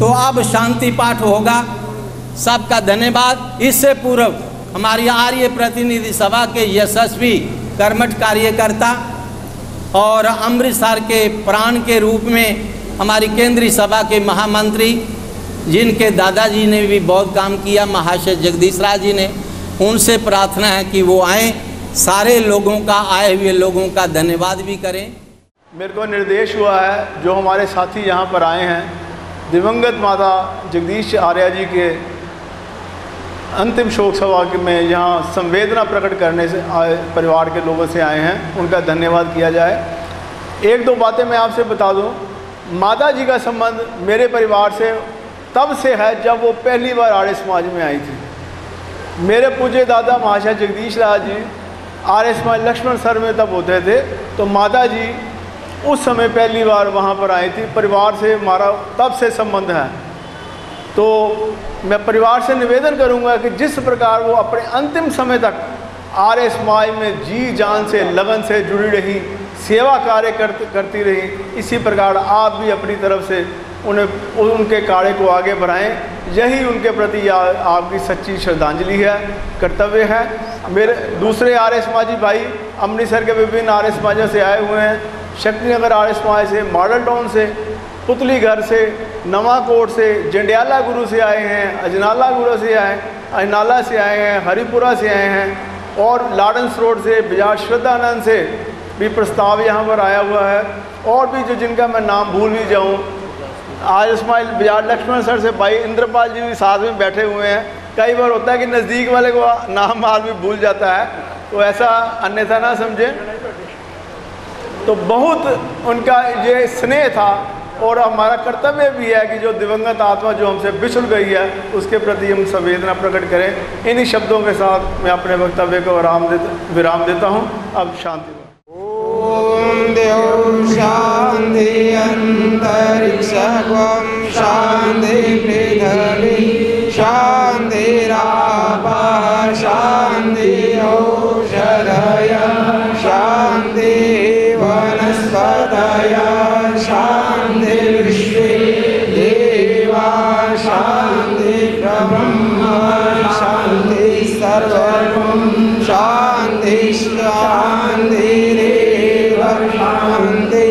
तो अब शांति पाठ होगा। सबका धन्यवाद। इससे पूर्व हमारी आर्य प्रतिनिधि सभा के यशस्वी कर्मठ कार्यकर्ता और अमृतसर के प्राण के रूप में हमारी केंद्रीय सभा के महामंत्री जिनके दादाजी ने भी बहुत काम किया, महाशय जगदीश राज जी ने, उनसे प्रार्थना है कि वो आएँ, सारे लोगों का, आए हुए लोगों का धन्यवाद भी करें। मेरे को निर्देश हुआ है जो हमारे साथी यहाँ पर आए हैं, दिवंगत माता जगदीश आर्या जी के अंतिम शोक सभा में यहाँ संवेदना प्रकट करने से आए परिवार के लोगों से आए हैं, उनका धन्यवाद किया जाए। 1-2 बातें मैं आपसे बता दूँ। माता जी का संबंध मेरे परिवार से तब से है जब वो पहली बार आर्य समाज में आई थी। मेरे पूज्य दादा महाशय जगदीश राज जी आर्य समाज लक्ष्मण सर में तब होते थे, तो माता जी उस समय पहली बार वहाँ पर आई थी। परिवार से हमारा तब से संबंध है। तो मैं परिवार से निवेदन करूँगा कि जिस प्रकार वो अपने अंतिम समय तक आर्य समाज में जी जान से लगन से जुड़ी रही, सेवा कार्य करती रही, इसी प्रकार आप भी अपनी तरफ से उनके कार्य को आगे बढ़ाएं। यही उनके प्रति आपकी सच्ची श्रद्धांजलि है, कर्तव्य है। मेरे दूसरे आर्य समाजी भाई अमृतसर के विभिन्न आर्य समाजों से आए हुए हैं, शक्तिनगर आर्य समाज से, मॉडल टाउन से, पुतली घर से, नवाकोट से, जंडियाला गुरु से आए हैं, अजनाला गुरु से अजनाला से आए हैं, हरिपुरा से आए हैं और लाडेंस रोड से, बजाज श्रद्धानंद से भी प्रस्ताव यहाँ पर आया हुआ है। और भी जो जिनका मैं नाम भूल भी जाऊँ, आज इस्माइल बजाज लक्ष्मण सर से भाई इंद्रपाल जी भी साथ में बैठे हुए हैं। कई बार होता है कि नज़दीक वाले को नाम आदमी भूल जाता है, तो ऐसा अन्यथा ना समझें। तो बहुत उनका ये स्नेह था और हमारा कर्तव्य भी है कि जो दिवंगत आत्मा जो हमसे बिछुड़ गई है उसके प्रति हम संवेदना प्रकट करें। इन्हीं शब्दों के साथ मैं अपने वक्तव्य को विराम देता हूँ। अब शांति। ओम देव शांति अंतरिक्षं शांति पृथ्वी शांतिरापः शांति औषधयः शांति वनस्पतयः शांति विश्वे देवा शांति ब्रह्म शांति सर्वं शांति शांति शांति